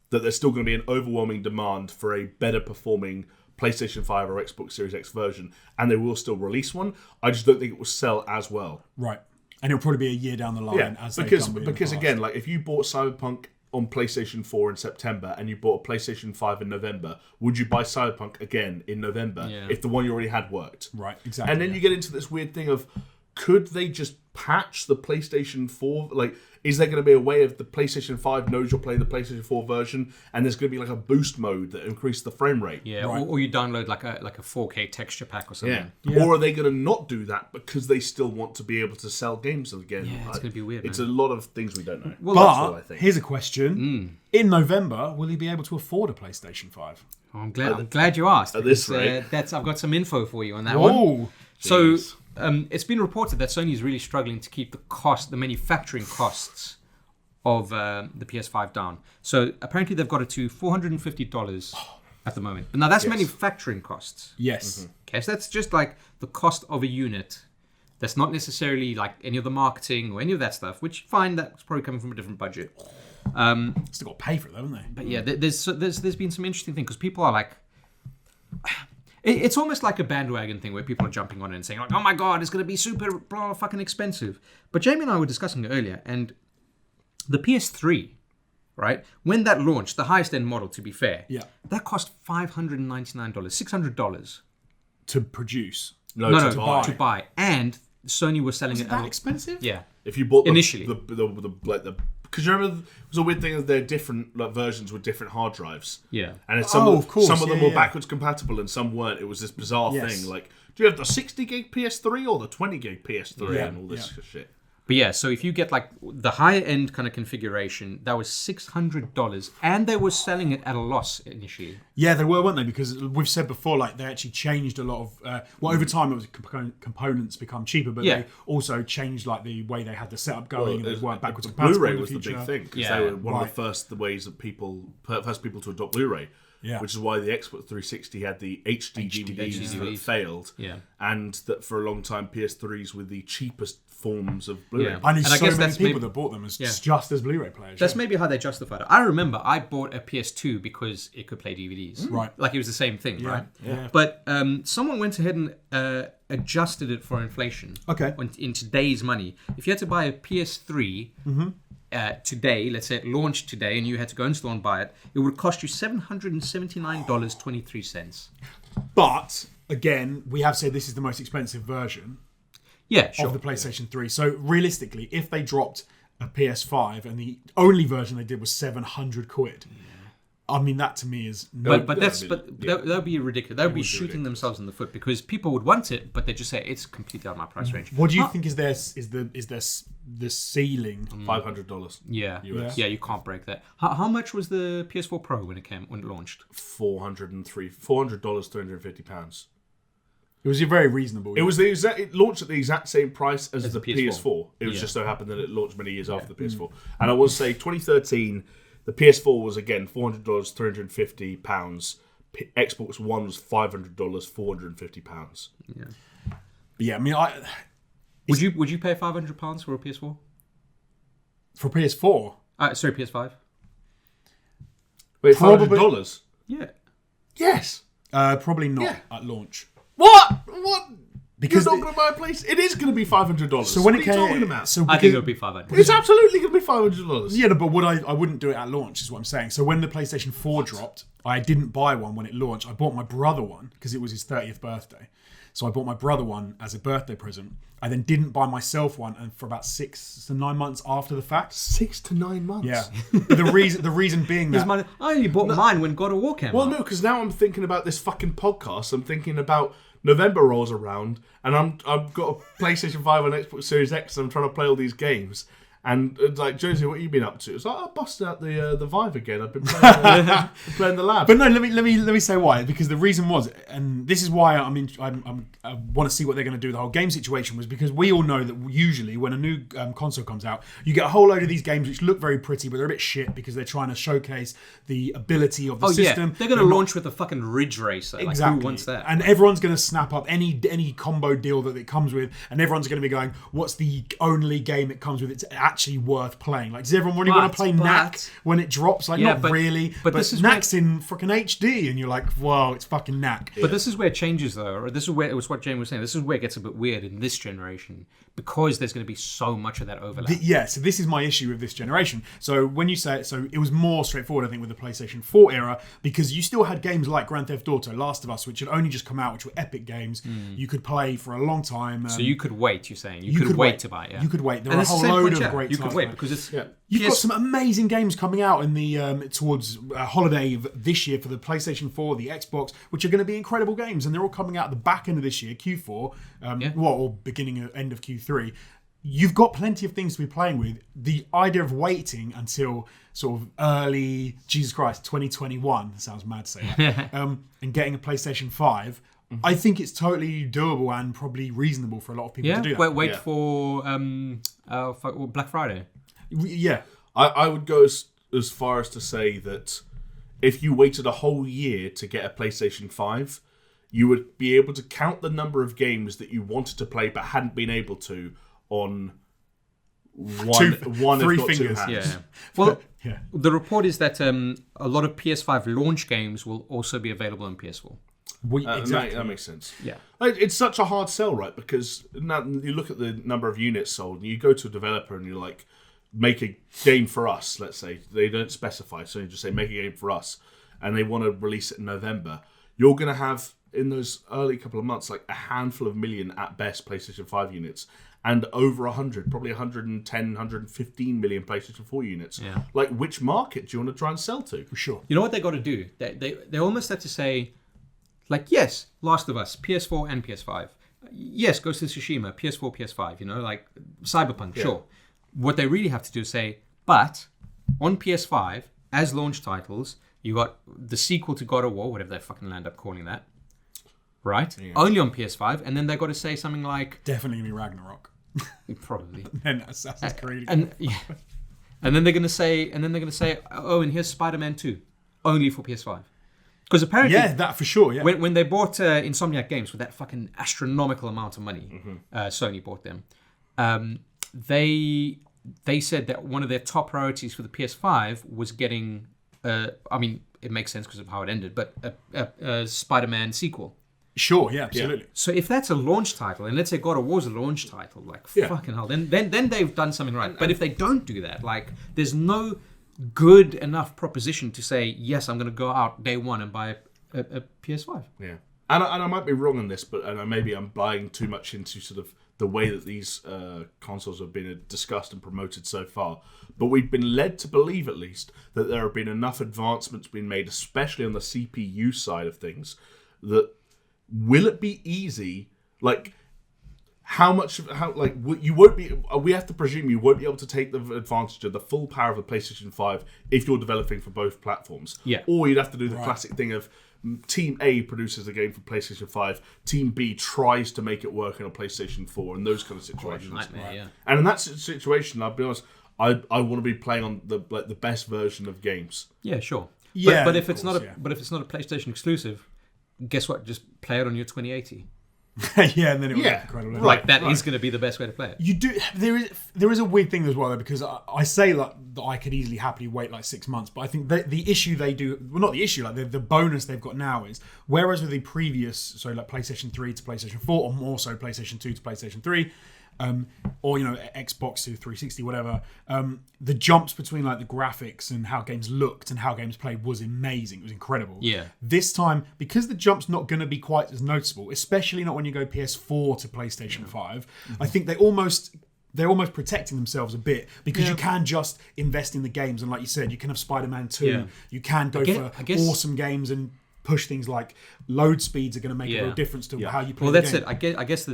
that there's still going to be an overwhelming demand for a better performing PlayStation 5 or Xbox Series X version, and they will still release one. I just don't think it will sell as well. Right. And it'll probably be a year down the line because again, like if you bought Cyberpunk on PlayStation 4 in September and you bought a PlayStation 5 in November, would you buy Cyberpunk again in November if the one you already had worked? Right, exactly. And then you get into this weird thing of, could they just patch the PlayStation 4? Like, is there going to be a way of the PlayStation 5 knows you're playing the PlayStation 4 version and there's going to be like a boost mode that increases the frame rate? Yeah, or you download like a 4K texture pack or something. Yeah. Or are they going to not do that because they still want to be able to sell games again? Yeah, it's going to be weird, It's a lot of things we don't know. Well, but I think. Here's a question. In November, will he be able to afford a PlayStation 5? Oh, I'm glad you asked. At this rate. I've got some info for you on that one. So it's been reported that Sony is really struggling to keep the manufacturing costs of the PS5 down. So apparently they've got it to $450 at the moment. But now that's manufacturing costs. Yes. Mm-hmm. Okay, so that's just like the cost of a unit. That's not necessarily like any of the marketing or any of that stuff, which fine, that's probably coming from a different budget. Still got to pay for it, haven't they? But yeah, there's been some interesting things because people are like... It's almost like a bandwagon thing where people are jumping on it and saying like, oh my god, it's going to be super fucking expensive. But Jamie and I were discussing it earlier, and the PS3, right, when that launched, the highest end model, to be fair, that cost $599, $600 to produce. To buy. And Sony was selling it that expensive? Yeah. If you bought initially, because you remember it was a weird thing that they're different versions with different hard drives. Yeah. And some of them were backwards compatible and some weren't. It was this bizarre thing like, do you have the 60 gig PS3 or the 20 gig PS3 and all this shit? But yeah, so if you get like the higher end kind of configuration, that was $600, and they were selling it at a loss initially. Yeah, they were, weren't they? Because we've said before, like they actually changed a lot of. Over time, it was components become cheaper, but they also changed like the way they had the setup going, and they weren't backwards compatible. Blu-ray was the big thing because they were one of the first ways that first people to adopt Blu-ray. Yeah. Which is why the Xbox 360 had the HD DVDs that failed. Yeah. And that for a long time, PS3s were the cheapest forms of Blu-ray. Yeah. I knew And so I guess many that's people that bought them as just as Blu-ray players. That's maybe how they justified it. I remember I bought a PS2 because it could play DVDs. Right. Like it was the same thing, right? Yeah. But someone went ahead and adjusted it for inflation. Okay. In today's money. If you had to buy a PS3 today, let's say it launched today, and you had to go in store and buy it, it would cost you $779.23. But again, we have said this is the most expensive version Sure. of the PlayStation 3. So realistically, if they dropped a PS5 and the only version they did was 700 quid, I mean that to me is But that would be ridiculous. That would be shooting themselves in the foot because people would want it, but they just say it's completely out of my price range. What do you think is the ceiling? $500. Yeah, US. you can't break that. How much was the PS4 Pro when it launched? $400, £350. It was very reasonable. It was it launched at the exact same price as the PS4. It was Yeah. just so happened that it launched many years after the PS4. And I will say 2013, the PS4 was again $400, £350. Xbox One was $500, £450. Yeah. Yeah, I mean, Would you pay £500 for a PS4? for PS4, Sorry, PS5. Wait, Probably- $500? Yeah. Yes. probably not Yeah. at launch. What? Because You're not going to buy a place? It is going to be $500. So when what it are you came, talking about? so I think it would be $500. It's absolutely going to be $500. yeah, but I wouldn't do it at launch, is what I'm saying. So when the PlayStation 4 dropped, I didn't buy one when it launched. I bought my brother one because it was his 30th birthday. So I bought my brother one as a birthday present. I then didn't buy myself one, and for about 6 to 9 months after the fact. 6 to 9 months. Yeah. the reason being that I only bought mine when God of War came Well, out. no, because now I'm thinking about this fucking podcast. I'm thinking about November rolls around, and I've got a PlayStation 5 and Xbox Series X, and I'm trying to play all these games. And it's like, Josie, what have you been up to? It's like, I busted out the Vive again. I've been playing the lab. But no, let me say why. Because the reason was, and this is why I want to see what they're going to do with the whole game situation, was because we all know that usually when a new console comes out, you get a whole load of these games which look very pretty, but they're a bit shit because they're trying to showcase the ability of the system. Yeah. They're going to launch with a fucking Ridge Racer. Like, Exactly. who wants that? And everyone's going to snap up any combo deal that it comes with, and everyone's going to be going, what's the only game it comes with it's actually worth playing? Like, does everyone really want to play Knack when it drops? Like, not really. But this is Knack's in fucking HD, and you're like, whoa, it's fucking Knack. But this is where it changes, though. Or this is where it was what Jane was saying. This is where it gets a bit weird in this generation because there's going to be so much of that overlap. So this is my issue with this generation. So when you say it, so it was more straightforward, I think, with the PlayStation 4 era, because you still had games like Grand Theft Auto, Last of Us, which had only just come out, which were epic games. You could play for a long time. So you could wait, you're saying? You could wait to buy it, yeah. You could wait. There And are a it's the whole same load point, of yeah. great You titles. could wait because it's... You've got some amazing games coming out in the towards holiday of this year for the PlayStation 4, the Xbox, which are going to be incredible games, and they're all coming out at the back end of this year, Q4, or beginning of end of Q3. You've got plenty of things to be playing with. The idea of waiting until sort of early, Jesus Christ, 2021, sounds mad to say that, and getting a PlayStation 5, I think it's totally doable and probably reasonable for a lot of people to do that. Wait for Black Friday. Yeah. I would go as far as to say that if you waited a whole year to get a PlayStation 5, you would be able to count the number of games that you wanted to play but hadn't been able to on one three if not fingers. 2 hands. Yeah. Well, Yeah. the report is that a lot of PS5 launch games will also be available on PS4. Exactly. That makes sense. Yeah. It's such a hard sell, right? Because now you look at the number of units sold, and you go to a developer and you're like, make a game for us, let's say. They don't specify, so you just say, make a game for us. And they want to release it in November. You're going to have, in those early couple of months, like a handful of million at best PlayStation 5 units. And over 100, probably 110, 115 million PlayStation 4 units. Yeah. Like, which market do you want to try and sell to? For sure. You know what they got to do? They almost have to say, like, yes, Last of Us, PS4 and PS5. yes, Ghost of Tsushima, PS4, PS5, like Cyberpunk, sure. What they really have to do is say, but on PS5, as launch titles, you got the sequel to God of War, whatever they fucking land up calling that, right? Yeah. Only on PS5, and then they got to say something like... Definitely going to be Ragnarok. Probably. And Assassin's Creed. And then they're going to say, oh, and here's Spider-Man 2, only for PS5. Because apparently... Yeah, that for sure, yeah. When they bought Insomniac Games with that fucking astronomical amount of money, Sony bought them, they said that one of their top priorities for the PS5 was getting... it makes sense because of how it ended, but a Spider-Man sequel. Sure, yeah, absolutely. Yeah. So if that's a launch title, and let's say God of War's a launch title, fucking hell, then they've done something right. But if they don't do that, there's no good enough proposition to say, yes, I'm going to go out day one and buy a PS5. Yeah. And I might be wrong on this, but maybe I'm buying too much into sort of the way that these consoles have been discussed and promoted so far. But we've been led to believe, at least, that there have been enough advancements being made, especially on the CPU side of things, that will it be easy? You won't be. We have to presume you won't be able to take the advantage of the full power of the PlayStation 5 if you're developing for both platforms. Yeah. Or you'd have to do the classic thing of Team A produces a game for PlayStation 5, Team B tries to make it work on a PlayStation 4, and those kind of situations. Nightmare, yeah. And in that situation, I'll be honest, I want to be playing on the best version of games. Yeah, sure. Yeah, but if it's not a PlayStation exclusive, guess what? Just play it on your 2080. Yeah, and then it will look incredible. That is going to be the best way to play it. You do. There is a weird thing as well, though, because I say that I could easily happily wait 6 months, but I think the issue they do, well, not the issue, the bonus they've got now is, whereas with the previous, so PlayStation 3 to PlayStation 4, or more so PlayStation 2 to PlayStation 3, or Xbox to 360, whatever, the jumps between the graphics and how games looked and how games played was amazing. It was incredible. Yeah. This time, because the jump's not going to be quite as noticeable, especially not when you go PS4 to PlayStation 5, I think they're almost protecting themselves a bit, because you can just invest in the games, and like you said, you can have Spider-Man 2, you can go for awesome games and push things like load speeds are going to make a real difference to how you play the game. Well, that's it. I guess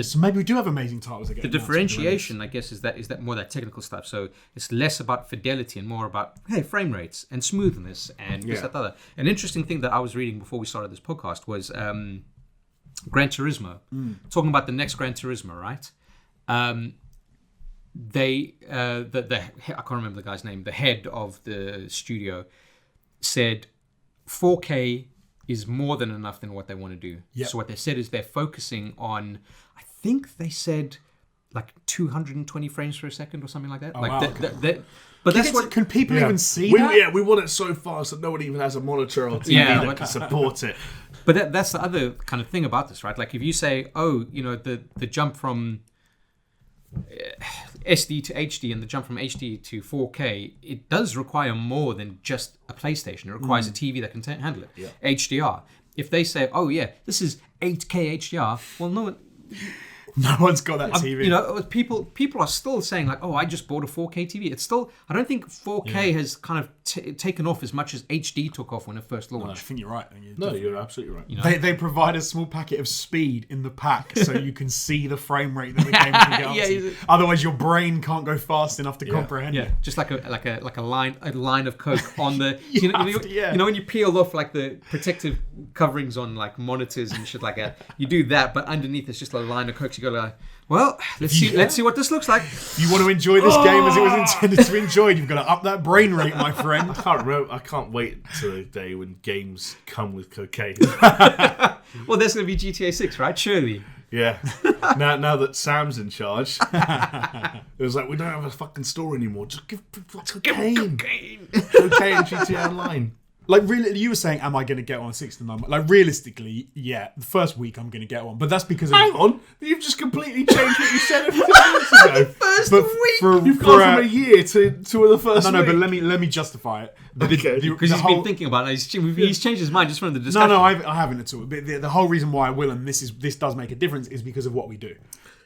so maybe we do have amazing titles again. The differentiation, I guess, is that more that technical stuff. So it's less about fidelity and more about frame rates and smoothness and this, that, the other. An interesting thing that I was reading before we started this podcast was Gran Turismo, talking about the next Gran Turismo, right? I can't remember the guy's name. The head of the studio said 4K is more than enough than what they want to do. Yep. So what they said is they're focusing on, I think they said 220 frames per second or something like that. But that's what. Can people even see that? Yeah, we want it so fast that no one even has a monitor or TV that can support it. But that's the other kind of thing about this, right? If you say, the jump from SD to HD and the jump from HD to 4K, it does require more than just a PlayStation. It requires a TV that can handle it. Yeah. HDR. If they say, this is 8K HDR, well, no one's got that TV. People are still saying I just bought a 4K TV. It's still, I don't think 4K has kind of taken off as much as HD took off when it first launched. No, I think you're right. You're absolutely right. They provide a small packet of speed in the pack so you can see the frame rate that the game can get up to. Otherwise, your brain can't go fast enough to comprehend it. Just like a line of coke on the. When you peel off the protective coverings on monitors and shit like that, you do that, but underneath it's just a line of coke. So you go let's see what this looks like. If you want to enjoy this game as it was intended to be enjoyed, you've got to up that brain rate, my friend. I can't wait till the day when games come with cocaine. Well, there's going to be GTA 6, right? Surely. Yeah. Now that Sam's in charge, it was we don't have a fucking store anymore. Just give cocaine. Cocaine GTA Online. Really, you were saying, am I going to get one 69? Realistically, yeah, the first week I'm going to get one, but that's because Hang on, you've just completely changed what you said a few minutes ago. First week, you've gone from a year to the first week. No, but let me justify it. Because he's been thinking about it. He's changed his mind just from the discussion. No, I haven't at all. But the whole reason why I will, and this does make a difference, is because of what we do.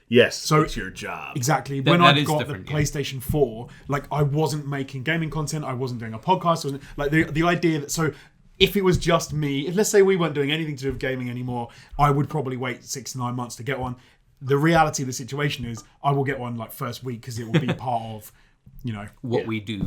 Yes, so it's your job. Exactly. When I got the PlayStation 4, I wasn't making gaming content. I wasn't doing a podcast. The idea that if it was just me, let's say we weren't doing anything to do with gaming anymore, I would probably wait 6 to 9 months to get one. The reality of the situation is I will get one like first week because it will be part of, what we do.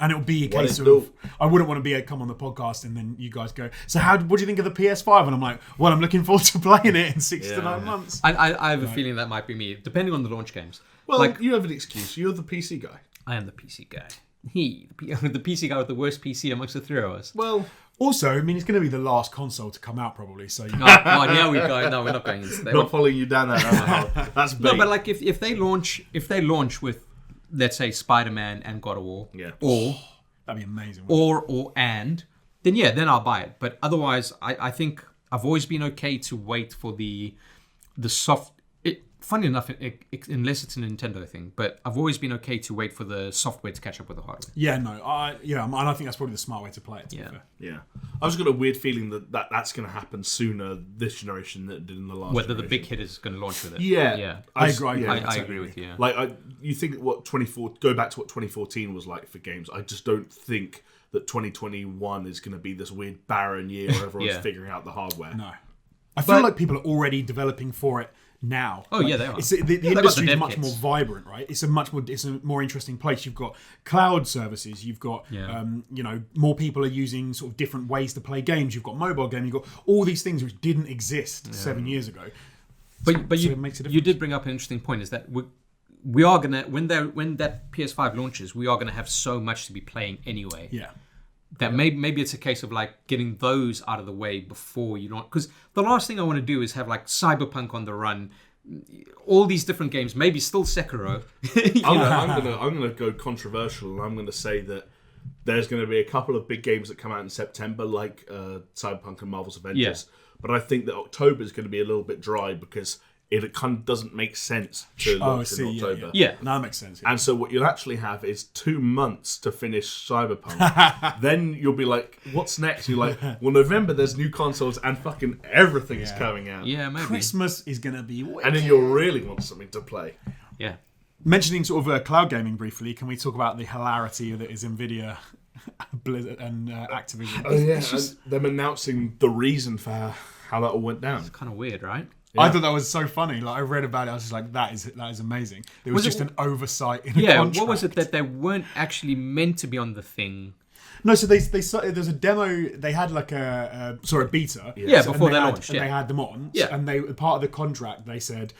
And it will be a case of, I wouldn't want to come on the podcast and then you guys go, so what do you think of the PS5? And I'm like, well, I'm looking forward to playing it in 6 to 9 months. I have a feeling that might be me, depending on the launch games. Well, you have an excuse. You're the PC guy. I am the PC guy. The PC guy with the worst PC amongst the three of us. Well, also, I mean, it's going to be the last console to come out probably. So yeah, we go. No, we're not going into that. Not following you down that rabbit hole. That's big. No, but like if they launch with, let's say, Spider-Man and God of War, or that'd be amazing. Then I'll buy it. But otherwise, I think I've always been okay to wait for the soft. Funny enough, unless it's a Nintendo thing, but I've always been okay to wait for the software to catch up with the hardware. Yeah, no, and I think that's probably the smart way to play it. Yeah. I just got a weird feeling that's going to happen sooner this generation than it did in the last. Whether generation. the big hit is going to launch with it. Yeah. I agree. I agree with you. Like you think what go back to what 2014 was like for games. I just don't think that 2021 is going to be this weird barren year where everyone's figuring out the hardware. No, I feel like people are already developing for it now. Oh, yeah, they are. The industry is much more vibrant, right? It's a more interesting place. You've got cloud services. You've got more people are using sort of different ways to play games. You've got mobile gaming. You've got all these things which didn't exist 7 years ago. But you did bring up an interesting point. Is that we are gonna when that PS5 launches, we are gonna have so much to be playing anyway. Yeah. That maybe it's a case of like getting those out of the way before you launch. Because the last thing I want to do is have like Cyberpunk on the run, all these different games, maybe still Sekiro. I'm gonna go controversial, and I'm gonna say that there's going to be a couple of big games that come out in September, like Cyberpunk and Marvel's Avengers. Yeah. But I think that October is going to be a little bit dry because it kind of doesn't make sense to launch in October. Yeah. No, that makes sense. Yeah. And so what you'll actually have is 2 months to finish Cyberpunk. Then you'll be like, what's next? You're like, well, November there's new consoles and fucking everything is coming out. Yeah, maybe. Christmas is going to be wicked. And then you'll really want something to play. Yeah. Mentioning sort of cloud gaming briefly, can we talk about the hilarity that is NVIDIA, Blizzard and Activision? Oh yeah, them announcing the reason for how that all went down. It's kind of weird, right? Yeah. I thought that was so funny. Like I read about it, I was just like, "That is amazing." It was just an oversight in a contract. What was it that they weren't actually meant to be on the thing? No, so there's a demo. They had like a beta. Yeah, before they launched. And they had them on. Yeah, and they part of the contract. They said,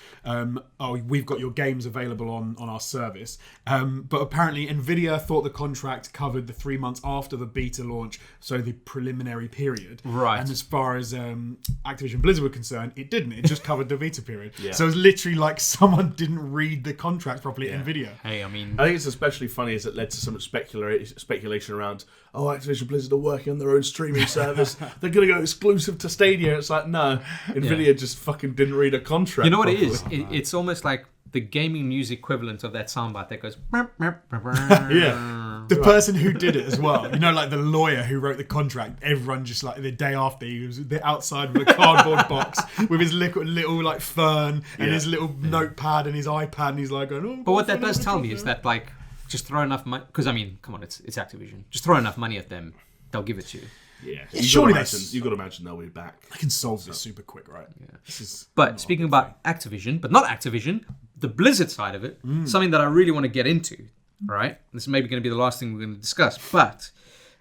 we've got your games available on our service." But apparently, NVIDIA thought the contract covered the 3 months after the beta launch, so the preliminary period. Right. And as far as Activision Blizzard were concerned, it didn't. It just covered the beta period. Yeah. So it was literally like someone didn't read the contract properly at NVIDIA. Hey, I mean, I think it's especially funny as it led to some speculation around, Activision Blizzard are working on their own streaming service. They're going to go exclusive to Stadia. It's like, no, NVIDIA just fucking didn't read a contract. You know what it is? It's almost like the gaming news equivalent of that soundbite that goes. Yeah. The person who did it as well. You know, like the lawyer who wrote the contract. Everyone just like the day after he was outside with a cardboard box with his little like fern and his little notepad and his iPad, and he's like, going, but what that does tell me is that like just throw enough money. Because I mean, come on, it's Activision. Just throw enough money at them, they'll give it to you. Yeah, surely you've got to imagine they'll be back. I can solve this super quick, right? Yeah. But speaking about Activision, but not Activision, the Blizzard side of it, something that I really want to get into, right? This is maybe going to be the last thing we're going to discuss, but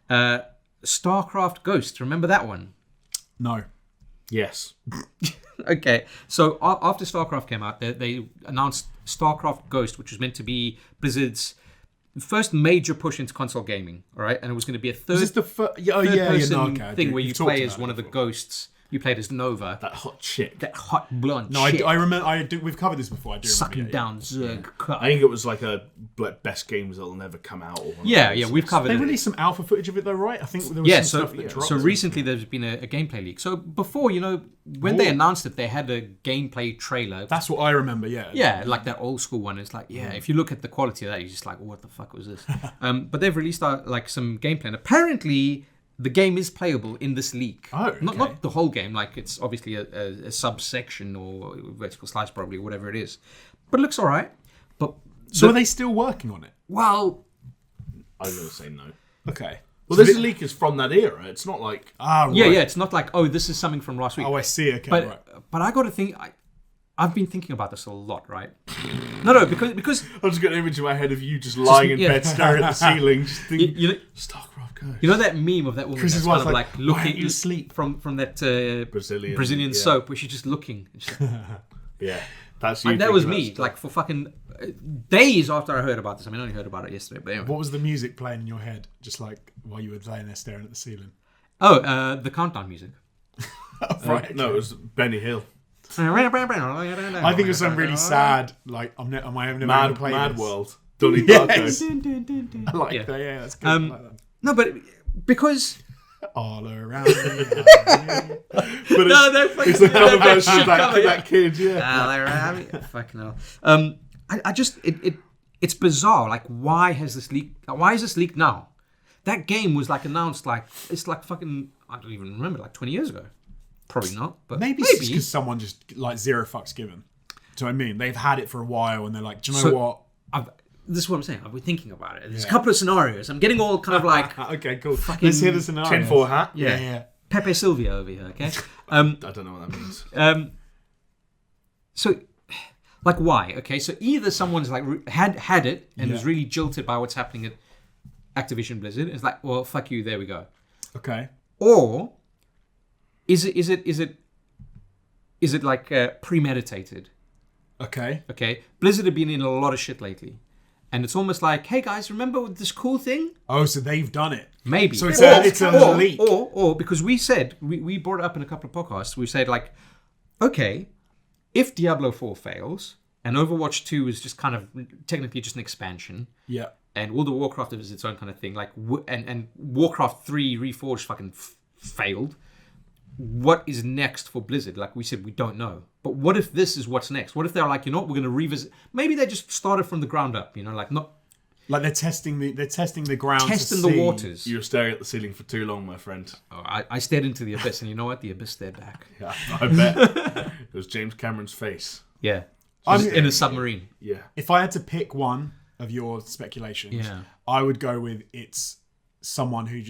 Starcraft Ghost, remember that one? No. Yes. Okay, so after StarCraft came out, they announced StarCraft Ghost, which was meant to be Blizzard's first major push into console gaming, all right? And it was going to be a third-person thing where you play as one of the ghosts. You played as Nova. That hot chick. That hot blonde chick. No, I remember. We've covered this before. I do sucking remember. Down Zerg. I think it was like a best games that'll never come out. Or we've covered it. They released some alpha footage of it though, right? I think there was some stuff that dropped. So recently there's been a gameplay leak. So before, when they announced it, they had a gameplay trailer. That's what I remember, yeah. Yeah, like that old school one. It's like, if you look at the quality of that, you're just like, what the fuck was this? But they've released like some gameplay. And apparently the game is playable in this leak. Oh, okay. Not the whole game. Like it's obviously a subsection or vertical slice probably, or whatever it is. But it looks all right. So are they still working on it? Well, I'm going to say no. Okay. Well, this leak is from that era. It's not like Right. Yeah. It's not like, oh, this is something from last week. Oh, I see. Okay, But right. but I got to think. I've been thinking about this a lot, right? No, because I just got an image in my head of you just lying in bed, staring at the ceiling, just thinking, you know, Starcraft Ghost. you know that meme of that woman Chris's that's wife's kind of like, like looking "Why aren't you asleep?" from that Brazilian yeah. soap where she's just looking. Yeah, that's you. And that was thinking me, about like for fucking days after I heard about this. I mean, I only heard about it yesterday, but anyway. What was the music playing in your head, just like while you were laying there staring at the ceiling? Oh, the countdown music. Right. No, it was Benny Hill. I think it's some really sad, like I'm never Mad, play Mad this. World. Donnie Yes. Darko. I like Yeah. that. Yeah, that's good. I like that. No, but because All around me. But it's the cover version of that kid, yeah. Fucking hell. I just it's bizarre. Like, why is this leaked now? That game was like announced it's like fucking, I don't even remember, like 20 years ago. Probably not, but Maybe it's because someone just like zero fucks given. Do you know what I mean? They've had it for a while and they're like, do you know what? This is what I'm saying. I've been thinking about it. There's a couple of scenarios. I'm getting all kind of like Okay, cool. fucking Let's hear the scenario. Tinfoil hat. Yeah. Pepe Silvia over here. Okay. I don't know what that means. So, like, why? Okay, so either someone's like had it and was really jilted by what's happening at Activision Blizzard. It's like, well, fuck you. There we go. Okay. Or is it like premeditated? Okay. Okay, Blizzard have been in a lot of shit lately, and it's almost like, hey guys, remember this cool thing? Oh, so they've done it. Maybe. So it's a leak. Or because we said we brought it up in a couple of podcasts. We said like, okay, if Diablo 4 fails and Overwatch 2 is just kind of technically just an expansion. Yeah. And World of Warcraft is its own kind of thing. Like, and Warcraft 3 Reforged fucking failed. What is next for Blizzard? Like we said, we don't know. But what if this is what's next? What if they're like, you know what, we're going to revisit? Maybe they just started from the ground up. You know, like not like they're testing the ground, testing to the see. waters. You were staring at the ceiling for too long, my friend. Oh, I stared into the abyss, and you know what? The abyss stared back. Yeah, I bet. It was James Cameron's face. Yeah, I'm in a submarine. Yeah. If I had to pick one of your speculations, I would go with it's someone who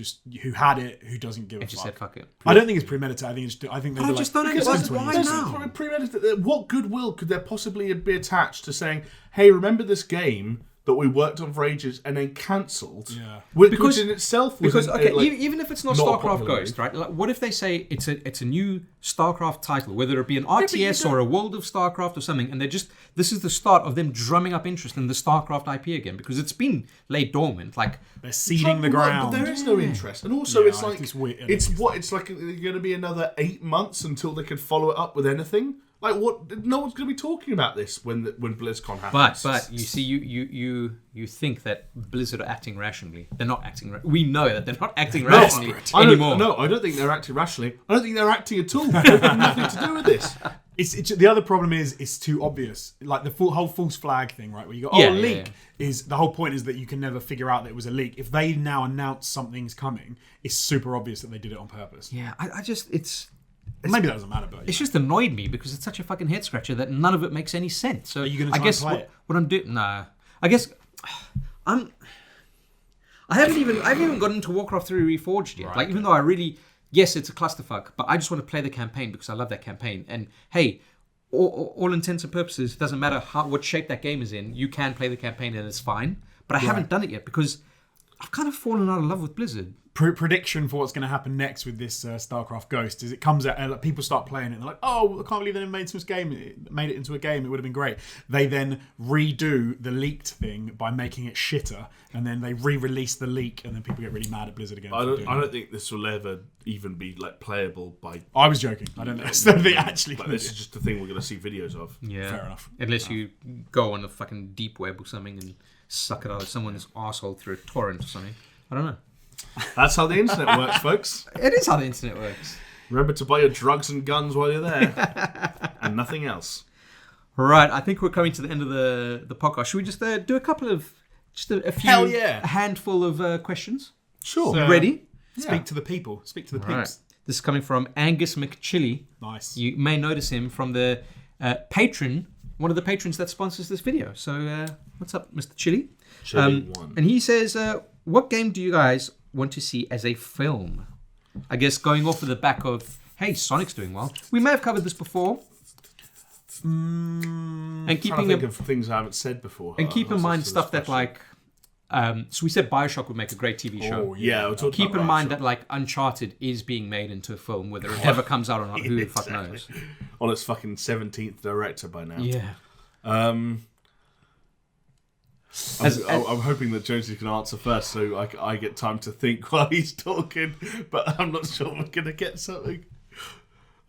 had it, who doesn't give a Just fuck. said fuck it. I don't think it's premeditated. I think they're I like, just don't "Because understand it's why 20 now." years." Premeditated. What goodwill could there possibly be attached to saying, "Hey, remember this game that we worked on for ages and then cancelled?" Yeah. Which in itself was even if it's not not a Starcraft popular Ghost, right? Like, what if they say it's a new Starcraft title, whether it be an RTS or a World of Starcraft or something, and this is the start of them drumming up interest in the Starcraft IP again because it's been laid dormant. Like, they're seeding the ground. But there is no interest, and also it's like it's weird. it's like going to be another 8 months until they can follow it up with anything. Like what? No one's going to be talking about this when BlizzCon happens. but you see, you think that Blizzard are acting rationally. They're not acting. We know that they're not acting rationally anymore. I don't think they're acting rationally. I don't think they're acting at all. They have nothing to do with this. It's the other problem is it's too obvious. Like the whole false flag thing, right? Where you go, leak is the whole point is that you can never figure out that it was a leak. If they now announce something's coming, it's super obvious that they did it on purpose. Yeah, I just Maybe that doesn't matter, but it's just annoyed me because it's such a fucking head scratcher that none of it makes any sense. So are you going to I guess play it? What I'm doing, nah. I guess I haven't even gotten into Warcraft 3 Reforged yet. Right, like, even though I really, yes, it's a clusterfuck, but I just want to play the campaign because I love that campaign. And hey, all intents and purposes, it doesn't matter what shape that game is in. You can play the campaign and it's fine. But I haven't done it yet because I've kind of fallen out of love with Blizzard. Prediction for what's going to happen next with this Starcraft Ghost is it comes out and like, people start playing it and they're like, oh, I can't believe they made it into a game. It would have been great. They then redo the leaked thing by making it shitter, and then they re-release the leak, and then people get really mad at Blizzard again. I don't think this will ever even be like playable by. I was joking. I don't know. So they actually. But this is just the thing we're going to see videos of. Yeah, fair enough. Unless you go on the fucking deep web or something and suck it out of someone's arsehole through a torrent or something. I don't know. That's how the internet works, folks. It is how the internet works. Remember to buy your drugs and guns while you're there, and nothing else. Right, I think we're coming to the end of the podcast. Should we just do a couple of a few, Hell yeah. a handful of questions? Sure. You ready? Speak to the people. Speak to the peeps. Right. This is coming from Angus McChilly. Nice. You may notice him from the patron, one of the patrons that sponsors this video. So what's up, Mr. Chili? Chili one. And he says, what game do you guys want to see as a film? I guess going off of the back of, hey, Sonic's doing well. We may have covered this before. And keeping think of things I haven't said before. And keep in mind stuff that like, so we said BioShock would make a great TV show. Oh yeah, we'll talk keep about in mind BioShock. that like Uncharted is being made into a film, whether it ever comes out or not, who the fuck knows? On its fucking 17th director by now. Yeah. I'm hoping that Jonesy can answer first, so I get time to think while he's talking. But I'm not sure we're gonna get something.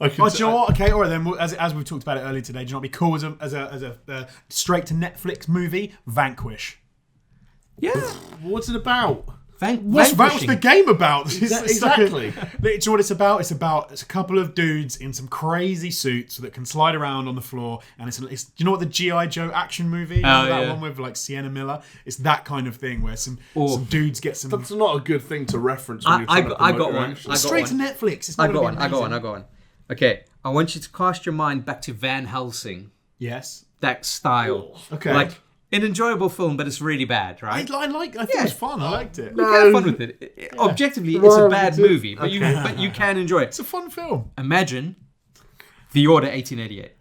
Do you know what? Okay, all right then. As we've talked about it earlier today, do you know what would be cool as a straight to Netflix movie? Vanquish. Yeah. What's it about? What's the game about? Exactly. Do you know what it's about? It's a couple of dudes in some crazy suits that can slide around on the floor, and it's do you know what the G.I. Joe action movie? That one with like Sienna Miller. It's that kind of thing where some dudes get some. That's not a good thing to reference. When I got one. Straight to Netflix. It's I got one. Okay, I want you to cast your mind back to Van Helsing. Yes. That style. Okay. Like an enjoyable film, but it's really bad, right? I thought it was fun. I liked it. You can have fun with it. Objectively, it's a bad movie, but you can enjoy it. It's a fun film. Imagine The Order 1888.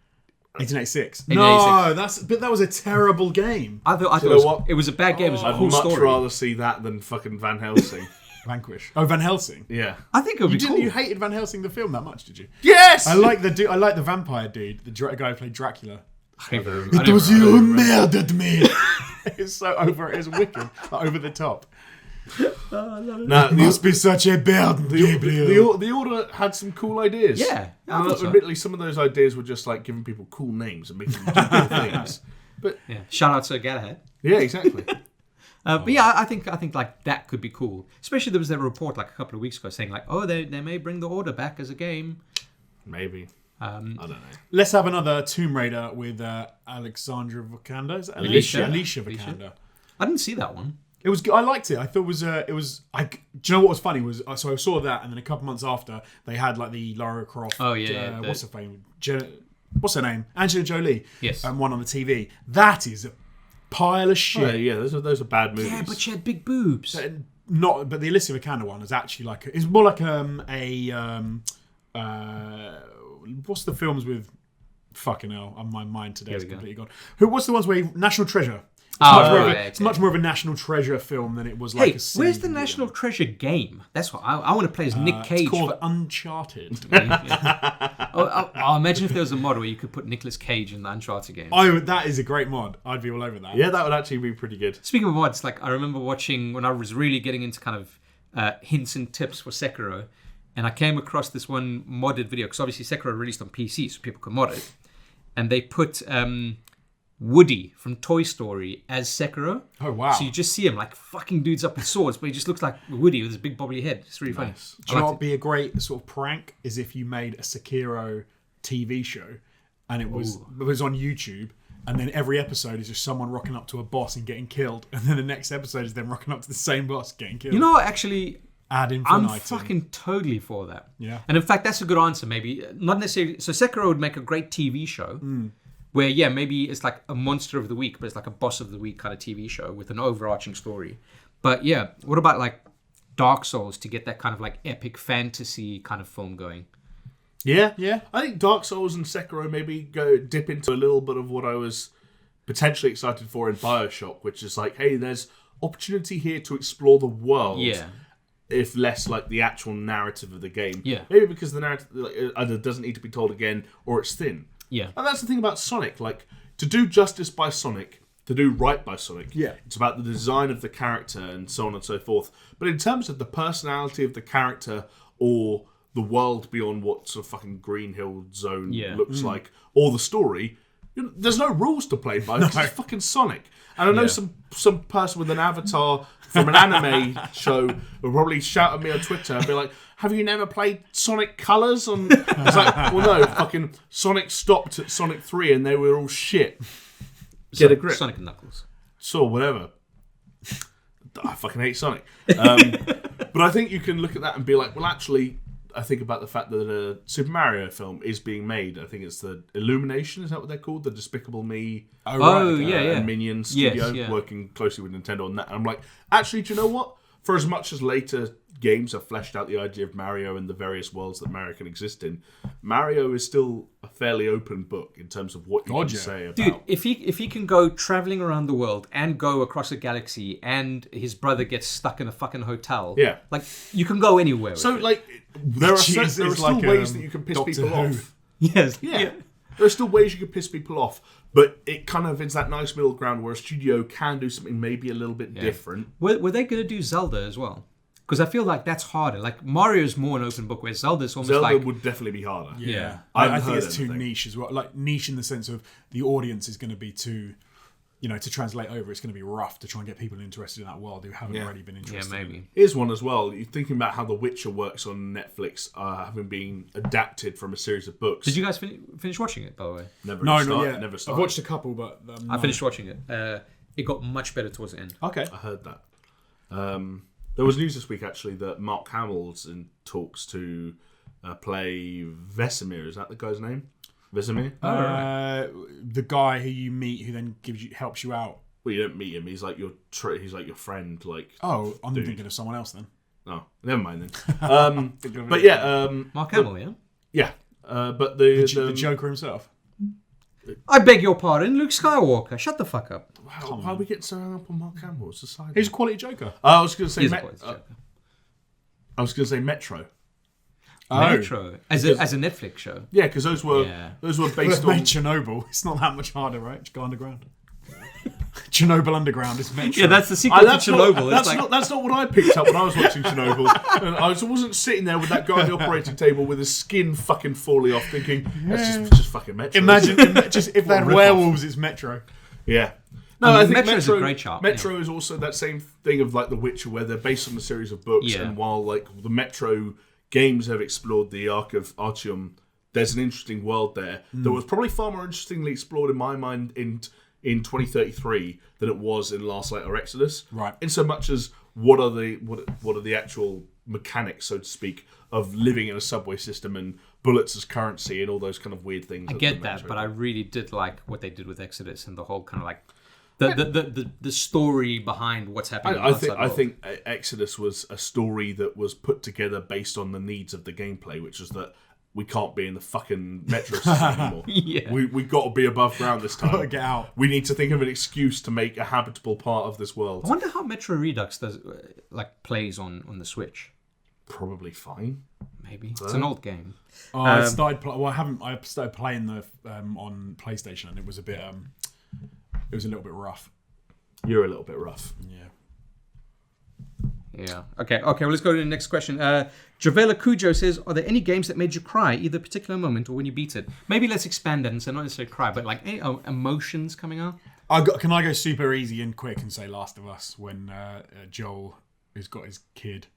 1886. 1886. No, that was a terrible game. I thought it was a bad game. It was a cool I'd much story. rather see that than fucking Van Helsing. Vanquish. Oh, Van Helsing. Yeah. I think it would be cool. You hated Van Helsing the film that much, did you? Yes. I like the vampire dude, the guy who played Dracula. It was you who murdered me. It's so it's wicked, like over the top. No, must be such a burden, Gabriel. The Order had some cool ideas. Yeah, I thought so. Admittedly, some of those ideas were just like giving people cool names and making them do cool things. But yeah, shout out to Galahad. Yeah, exactly. But yeah, I think like that could be cool. Especially there was that report like a couple of weeks ago saying like, oh, they may bring the Order back as a game. Maybe. I don't know. Let's have another Tomb Raider with Alexandra Vikander. Is it Alicia Vikander. I didn't see that one. It was. I liked it. I thought it was. Do you know what was funny was? So I saw that, and then a couple months after, they had like the Lara Croft. Oh yeah. What's her name? What's her name? Angelina Jolie. Yes. One on the TV. That is a pile of shit. Oh, yeah, those are bad movies. Yeah, but she had big boobs. But the Alicia Vikander one is actually like it's more like what's the films with fucking hell? My mind today is completely gone. What's the ones where National Treasure? It's much more of a National Treasure film than it was like a silly where's the National Treasure game? That's what I want to play as Nick Cage. It's called Uncharted. I'll imagine if there was a mod where you could put Nicolas Cage in the Uncharted game. Oh, that is a great mod. I'd be all over that. Yeah, that would actually be pretty good. Speaking of mods, like I remember watching when I was really getting into kind of hints and tips for Sekiro, and I came across this one modded video because obviously Sekiro released on PC, so people could mod it, and they put Woody from Toy Story as Sekiro. Oh wow! So you just see him like fucking dudes up with swords, but he just looks like Woody with his big bobbly head. It's really funny. Do you know what would be a great sort of prank is if you made a Sekiro TV show, and it was on YouTube, and then every episode is just someone rocking up to a boss and getting killed, and then the next episode is them rocking up to the same boss getting killed. You know what? Actually, I'm fucking totally for that. Yeah. And in fact, that's a good answer. Maybe not necessarily. So Sekiro would make a great TV show. Where, yeah, maybe it's like a monster of the week, but it's like a boss of the week kind of TV show with an overarching story. But yeah, what about like Dark Souls to get that kind of like epic fantasy kind of film going? Yeah. I think Dark Souls and Sekiro maybe dip into a little bit of what I was potentially excited for in BioShock, which is like, hey, there's opportunity here to explore the world. Yeah. If less like the actual narrative of the game. Yeah. Maybe because the narrative either doesn't need to be told again or it's thin. Yeah. And that's the thing about Sonic. Like, to do justice by Sonic, to do right by Sonic, it's about the design of the character and so on and so forth. But in terms of the personality of the character or the world beyond what sort of fucking Green Hill Zone looks like, or the story, there's no rules to play by because it's fucking Sonic. And I know some person with an avatar from an anime show will probably shout at me on Twitter and be like, have you never played Sonic Colors? And it's like, well, no, fucking Sonic stopped at Sonic 3 and they were all shit. Get a grip. Sonic and Knuckles. So, whatever. I fucking hate Sonic. But I think you can look at that and be like, well, actually, I think about the fact that a Super Mario film is being made. I think it's the Illumination, is that what they're called? The Despicable Me and Minions studio, working closely with Nintendo on that. And I'm like, actually, do you know what? for as much as later games have fleshed out the idea of Mario and the various worlds that Mario can exist in, Mario is still a fairly open book in terms of what you can say about. Dude, if he can go traveling around the world and go across a galaxy, and his brother gets stuck in a fucking hotel, like you can go anywhere. So like there are still ways that you can piss people off. Yes, yeah. There are still ways you can piss people off, but it kind of is that nice middle ground where a studio can do something maybe a little bit different. Were they going to do Zelda as well? Because I feel like that's harder. Like Mario's more an open book, where Zelda's almost Zelda would definitely be harder. Yeah. I think it's too niche as well. Like niche in the sense of the audience is going to be too, to translate over, it's going to be rough to try and get people interested in that world who haven't already been interested. Yeah, maybe. Here's one as well. You're thinking about how The Witcher works on Netflix, having been adapted from a series of books. Did you guys finish watching it, by the way? Not yet. Never started. I've watched a couple, but I finished watching it. It got much better towards the end. Okay. I heard that. There was news this week, actually, that Mark Hamill's in talks to play Vesemir. Is that the guy's name? Vesemir? The guy who you meet who then helps you out. Well, you don't meet him. He's like your friend. Like, I'm thinking of someone else then. Oh, never mind then. But yeah, Mark Hamill, yeah. Yeah, but the Joker himself. I beg your pardon, Luke Skywalker. Shut the fuck up. Why are we getting so hung up on Mark Hamill? It's a side. He's a quality Joker. I was going to say. He's a quality Joker. I was going to say Metro. Metro as a Netflix show. Yeah, because those were based on Chernobyl. It's not that much harder, right? Just go underground. Chernobyl Underground is Metro. Yeah, that's the sequel to Chernobyl. That's not what I picked up when I was watching Chernobyl. And I wasn't sitting there with that guy at the operating table with his skin fucking falling off, thinking that's just fucking Metro. Imagine just if they had werewolves, it's Metro. Yeah. No, I think Metro's a great chart. Metro is also that same thing of like The Witcher, where they're based on a series of books, and while like the Metro games have explored the arc of Artyom, there's an interesting world there that was probably far more interestingly explored in my mind in 2033 than it was in Last Light or Exodus. Right. In so much as what are the actual mechanics, so to speak, of living in a subway system and bullets as currency and all those kind of weird things. I get that, but I really did like what they did with Exodus and the whole kind of like the story behind what's happening. I think Exodus was a story that was put together based on the needs of the gameplay, which was that we can't be in the fucking metro system anymore. We got to be above ground this time. Gotta get out. We need to think of an excuse to make a habitable part of this world. I wonder how Metro Redux plays on the Switch. Probably fine. Maybe it's an old game. I started playing the on PlayStation, and it was a bit. It was a little bit rough. You're a little bit rough. Yeah. Okay. Well, let's go to the next question. Javela Cujo says, "Are there any games that made you cry, either a particular moment or when you beat it?" Maybe let's expand that and say not necessarily cry, but like any emotions coming out. Can I go super easy and quick and say Last of Us when Joel has got his kid?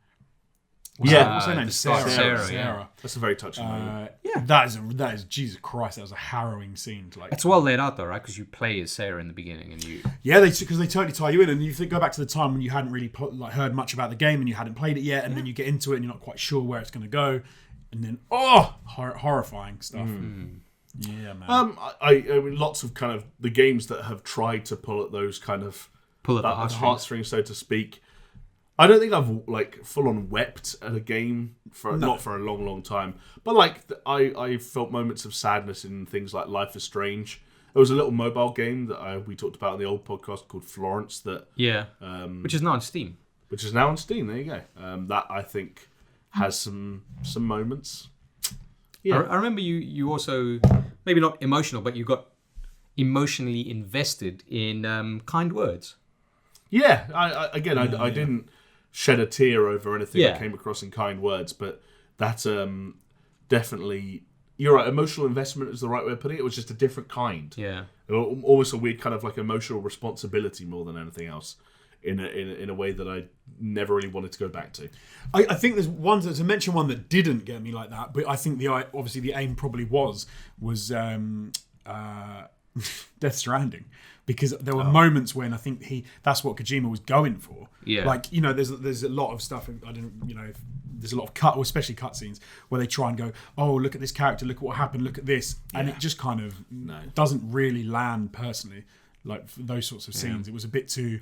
What's her name? Sarah. That's a very touching moment. That is Jesus Christ. That was a harrowing scene. It's well laid out though, right? Because you play as Sarah in the beginning, and you. Yeah, because they totally tie you in, and you go back to the time when you hadn't really heard much about the game and you hadn't played it yet, and then you get into it and you're not quite sure where it's going to go, and then horrifying stuff. Yeah, man. I mean, lots of kind of the games that have tried to pull at those kind of the heartstrings, so to speak. I don't think I've full on wept at a game not for a long time, but I felt moments of sadness in things like Life is Strange. There was a little mobile game that we talked about in the old podcast called Florence which is now on Steam. Which is now on Steam. There you go. That I think has some moments. Yeah, I remember you also maybe not emotional, but you got emotionally invested in Kind Words. Yeah, I didn't shed a tear over anything I came across in Kind Words, but that's definitely, you're right, emotional investment is the right way of putting it. It was just a different kind. Yeah. Almost a weird kind of like emotional responsibility more than anything else in a way that I never really wanted to go back to. I think there's one to mention one that didn't get me like that, but I think obviously the aim probably was Death Stranding. Because there were moments when I think that's what Kojima was going for. Yeah. There's a lot of stuff, there's a lot of especially cutscenes where they try and go, oh, look at this character, look at what happened, look at this. And it just kind of doesn't really land personally, like those sorts of scenes. It was a bit too...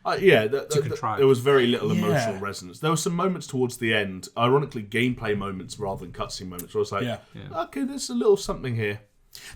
contrive. There was very little emotional resonance. There were some moments towards the end, ironically gameplay moments rather than cutscene moments, where I was like, okay, there's a little something here.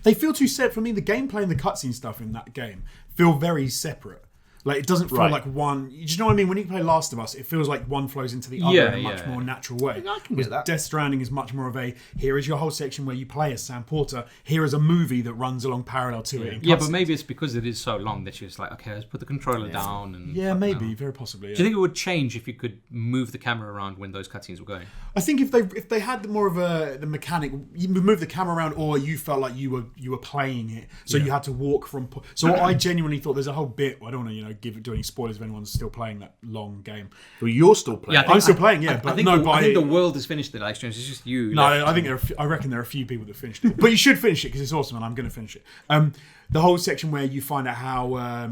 They feel too separate. For me, the gameplay and the cutscene stuff in that game feel very separate. Like, it doesn't feel like one... Do you know what I mean? When you play Last of Us, it feels like one flows into the other in a much more natural way. I can get that. Death Stranding is much more of a, here is your whole section where you play as Sam Porter. Here is a movie that runs along parallel to it. Yeah, but maybe it's because it is so long that you're just like, okay, let's put the controller down. And maybe. Very possibly. Yeah. Do you think it would change if you could move the camera around when those cutscenes were going? I think if they had more of the mechanic, you move the camera around, or you felt like you were playing it, so you had to walk from. So I genuinely thought there's a whole bit. I don't want to do any spoilers if anyone's still playing that long game. Well, you're still playing. Yeah, I'm still playing. Yeah, I think the world has finished it. Like, it's just you. No, I reckon there are a few people that finished it, but you should finish it because it's awesome, and I'm going to finish it. The whole section where you find out how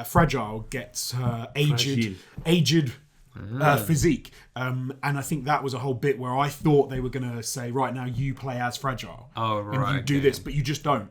Fragile gets her aged physique, and I think that was a whole bit where I thought they were going to say, right now you play as Fragile, and you do this, but you just don't.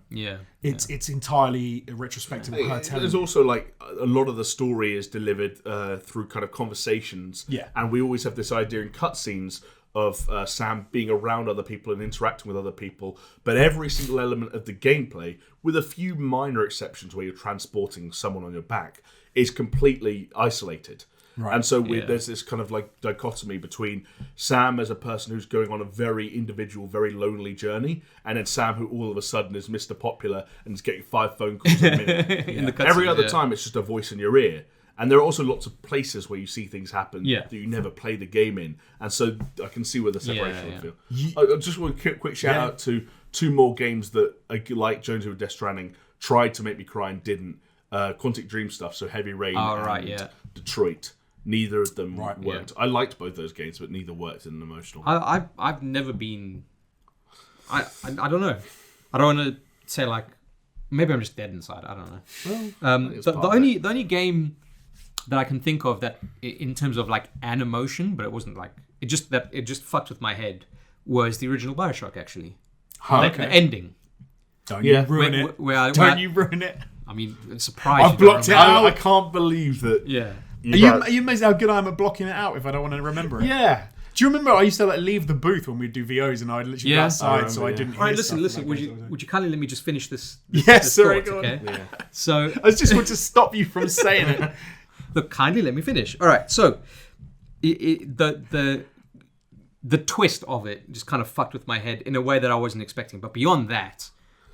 It's entirely retrospective of her telling. There's also like a lot of the story is delivered through kind of conversations, and we always have this idea in cutscenes of Sam being around other people and interacting with other people, but every single element of the gameplay, with a few minor exceptions where you're transporting someone on your back, is completely isolated. Right. And so there's this kind of like dichotomy between Sam as a person who's going on a very individual, very lonely journey, and then Sam who all of a sudden is Mr. Popular and is getting 5 phone calls a minute. Every other time it's just a voice in your ear. And there are also lots of places where you see things happen that you never play the game in. And so I can see where the separation would feel. I just want a quick shout out to 2 more games that, like Jonesy with Death Stranding, tried to make me cry and didn't. Quantic Dream stuff, so Heavy Rain and Detroit. Neither of them worked. I liked both those games, but neither worked in an emotional way. I've never been... I don't know. I don't want to say like... Maybe I'm just dead inside. I don't know. Well, the only game that I can think of that in terms of like an emotion, but it wasn't like it just fucked with my head, was the original BioShock actually. The ending. Don't you ruin it. Don't you ruin it. I mean, it's surprising. I've blocked it out. I can't believe that. Yeah. Are you amazed how good I am at blocking it out if I don't want to remember it? Yeah. Do you remember I used to leave the booth when we'd do VOs and I'd literally go outside so I didn't hear. All right, listen. Would you kindly let me just finish this? Yes, sorry. Thought, okay. Yeah. So I just want to stop you from saying it. Look, kindly let me finish. All right, so the twist of it just kind of fucked with my head in a way that I wasn't expecting. But beyond that,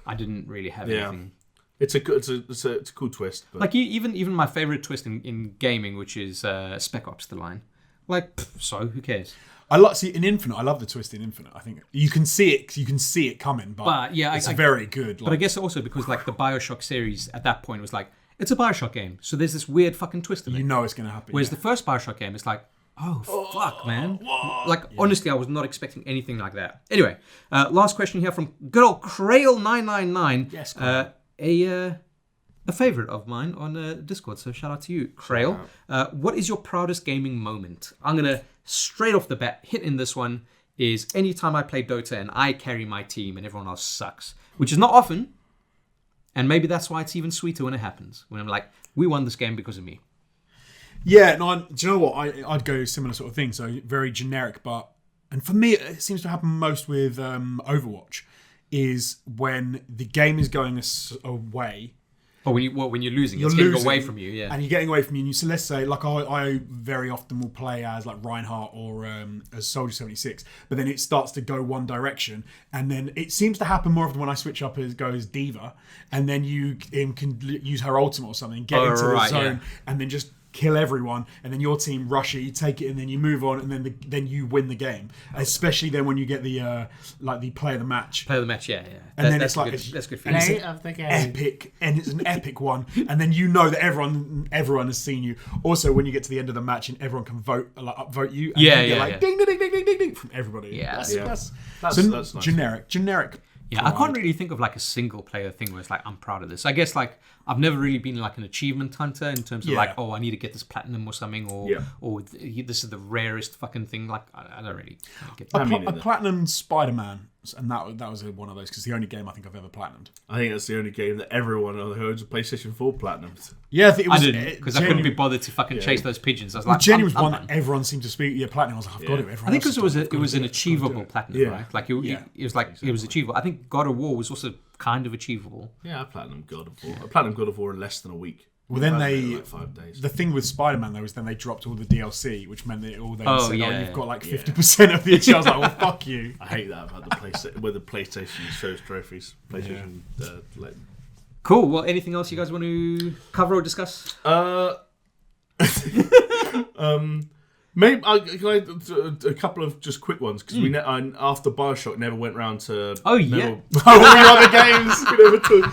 I didn't really have anything. It's a cool twist. But... Like even my favorite twist in gaming, which is Spec Ops: The Line. Like, so who cares? In Infinite. I love the twist in Infinite. I think you can see it. You can see it coming, but yeah, it's very good. But I guess also because like the BioShock series at that point was like, it's a BioShock game, so there's this weird fucking twist in it. You know it's going to happen. Whereas the first BioShock game, it's like, oh fuck, man. Like, honestly, I was not expecting anything like that. Anyway, last question here from good old Crail999. Yes, a favorite of mine on Discord, so shout out to you, Crail. What is your proudest gaming moment? I'm going to, straight off the bat, hit in this one, is anytime I play Dota and I carry my team and everyone else sucks, which is not often, and maybe that's why it's even sweeter when it happens, when I'm like, we won this game because of me. Yeah, no, do you know what? I'd go similar sort of thing, so very generic, and for me, it seems to happen most with Overwatch, is when the game is going away. Oh, when you're losing, it's getting away from you, yeah. And you're getting away from you. So let's say, like I very often will play as like Reinhardt or as Soldier 76, but then it starts to go one direction, and then it seems to happen more often when I switch up as Diva, and then you can use her ultimate or something, get into the zone, and then just kill everyone, and then your team rush it, you take it, and then you move on, and then you win the game. Especially then when you get the play of the match. Play of the match, yeah. And then it's like that's good for you. Play of the game. Epic, and it's an epic one. And then you know that everyone has seen you. Also, when you get to the end of the match and everyone can upvote you, and you get ding ding ding ding ding ding from everybody. Yeah, that's nice. Generic. Yeah, I can't really think of like a single player thing where it's like, I'm proud of this. I guess like I've never really been like an achievement hunter in terms of like, oh, I need to get this platinum or something, or this is the rarest fucking thing. Like, I don't really get that. A platinum Spider-Man And that was one of those, because it's the only game I think I've ever platinumed. I think that's the only game that everyone who owns a PlayStation 4 platinumed. Yeah, I think it was. I didn't, because I couldn't be bothered to fucking chase those pigeons. I was like, Jenny was one that everyone seemed to speak. Yeah, platinum. I was like, I've got it. I think because it was an achievable platinum, right? Like it was achievable. I think God of War was also kind of achievable. Yeah, I platinumed God of War. I platinumed God of War in less than a week. Well, then like 5 days. The thing with Spider-Man though is then they dropped all the DLC, which meant that you've got like 50% of the achievement. I was like, well, fuck you. I hate that about the PlayStation, where the PlayStation shows trophies. PlayStation, Cool. Well, anything else you guys want to cover or discuss? Maybe a couple of just quick ones, because after BioShock never went round to. Oh yeah. All the other games.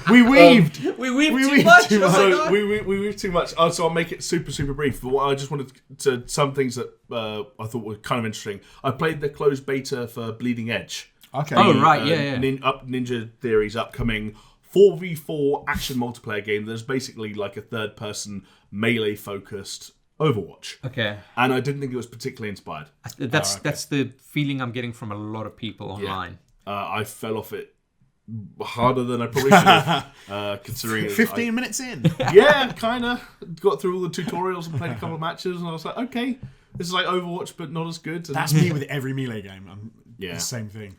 We weaved. We weaved too much. So we weaved too much. So I'll make it super brief. But I just wanted to some things that I thought were kind of interesting. I played the closed beta for Bleeding Edge. Okay. Oh right, yeah. Ninja Theory's upcoming 4v4 action multiplayer game. There's basically like a third-person melee focused Overwatch. Okay. And I didn't think it was particularly inspired. That's the feeling I'm getting from a lot of people online. I fell off it harder than I probably should have, considering 15 minutes in. Yeah, kind of. Got through all the tutorials and played a couple of matches, and I was like, okay, this is like Overwatch, but not as good. And that's me with every melee game. The same thing.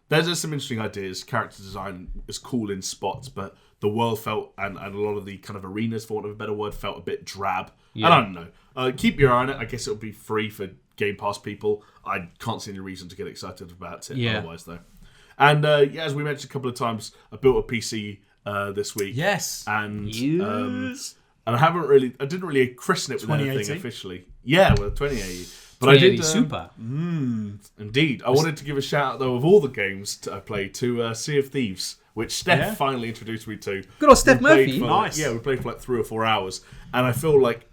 There's some interesting ideas. Character design is cool in spots, but the world felt, and a lot of the kind of arenas, for want of a better word, felt a bit drab. Yeah. I don't know. Keep your eye on it. I guess it'll be free for Game Pass people. I can't see any reason to get excited about it otherwise, though. And as we mentioned a couple of times, I built a PC this week. Yes. And I didn't really christen it with anything officially. Yeah, well, 2080. But I did Super. Indeed. I wanted to give a shout out though of all the games I played to Sea of Thieves, which Steph finally introduced me to. Good old Steph Murphy. Nice. Yeah, we played for like 3 or 4 hours, and I feel like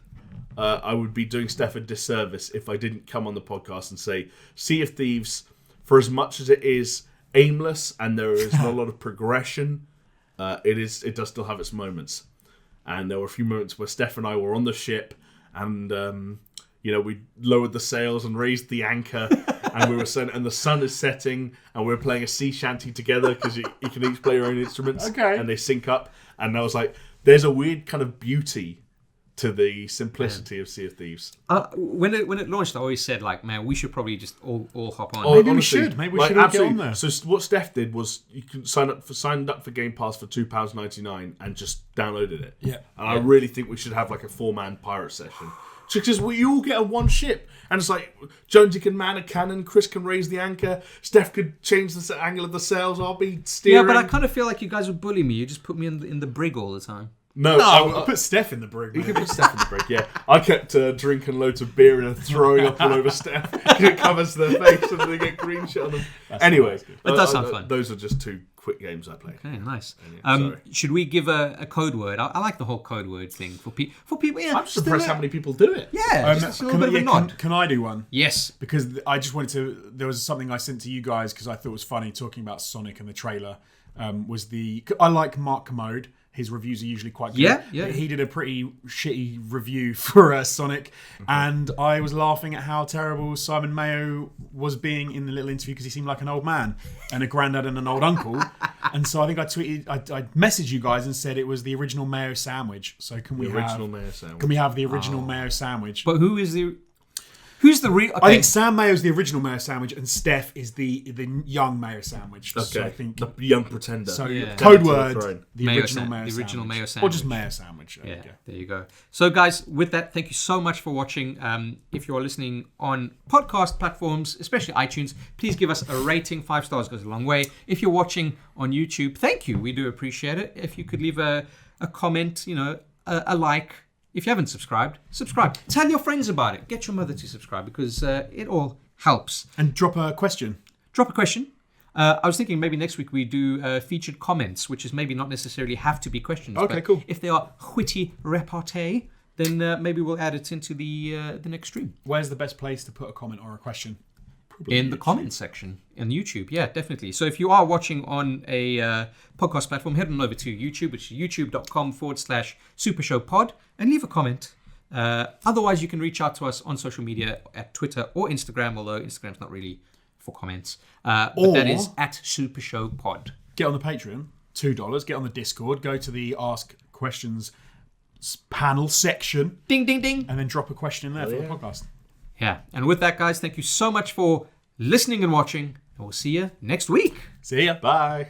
I would be doing Steph a disservice if I didn't come on the podcast and say Sea of Thieves, for as much as it is aimless and there is not a lot of progression, it does still have its moments. And there were a few moments where Steph and I were on the ship, and we lowered the sails and raised the anchor, and we were and the sun is setting, and we were playing a sea shanty together, because you can each play your own instruments, and they sync up. And I was like, there's a weird kind of beauty to the simplicity of Sea of Thieves. When it launched, I always said, like, man, we should probably just all hop on. Maybe we should all get on there. So what Steph did was you can signed up for Game Pass for £2.99 and just downloaded it. Yeah. And I really think we should have like a 4-man pirate session. Because we all get on one ship, and it's like Jonesy can man a cannon, Chris can raise the anchor, Steph could change the angle of the sails, I'll be steering. Yeah, but I kind of feel like you guys would bully me. You just put me in the brig all the time. No, I put Steph in the brig. You can put Steph in the brig, yeah. I kept drinking loads of beer and throwing up all over Steph. It covers their face and they get green shit on them. Anyway, that does sound fun. Those are just 2 quick games I played. Okay, nice. Should we give a code word? I like the whole code word thing for people. Yeah, I'm just impressed how many people do it. Yeah, just a little bit of a nod. Can I do one? Yes. Because I just wanted to. There was something I sent to you guys because I thought it was funny talking about Sonic and the trailer. I like Mark Commode. His reviews are usually quite good. Yeah. He did a pretty shitty review for Sonic, and I was laughing at how terrible Simon Mayo was being in the little interview because he seemed like an old man and a granddad and an old uncle. And so I think I messaged you guys and said it was the original Mayo sandwich. So can we have the original Mayo sandwich? But who's the real? Okay. I think Sam Mayo's the original Mayo sandwich, and Steph is the young Mayo sandwich. Okay, so I think the young pretender. So code word, the Mayo original Mayo sandwich, or just Mayo sandwich. Yeah, there you go. So guys, with that, thank you so much for watching. If you're listening on podcast platforms, especially iTunes, please give us a rating. 5 stars goes a long way. If you're watching on YouTube, thank you. We do appreciate it. If you could leave a comment, a like. If you haven't subscribed, subscribe. Tell your friends about it. Get your mother to subscribe because it all helps. And drop a question. I was thinking maybe next week we do featured comments, which is maybe not necessarily have to be questions. Okay, cool. If they are witty repartee, then maybe we'll add it into the next stream. Where's the best place to put a comment or a question? In the comments section on YouTube, yeah, definitely. So if you are watching on a podcast platform, head on over to YouTube, which is youtube.com/SuperShowPod, and leave a comment. Otherwise, you can reach out to us on social media at Twitter or Instagram, although Instagram's not really for comments. But that is at SuperShow Pod. Get on the Patreon, $2. Get on the Discord. Go to the Ask Questions panel section. Ding, ding, ding. And then drop a question in there for the podcast. Yeah. And with that, guys, thank you so much for listening and watching. And we'll see you next week. See ya. Bye.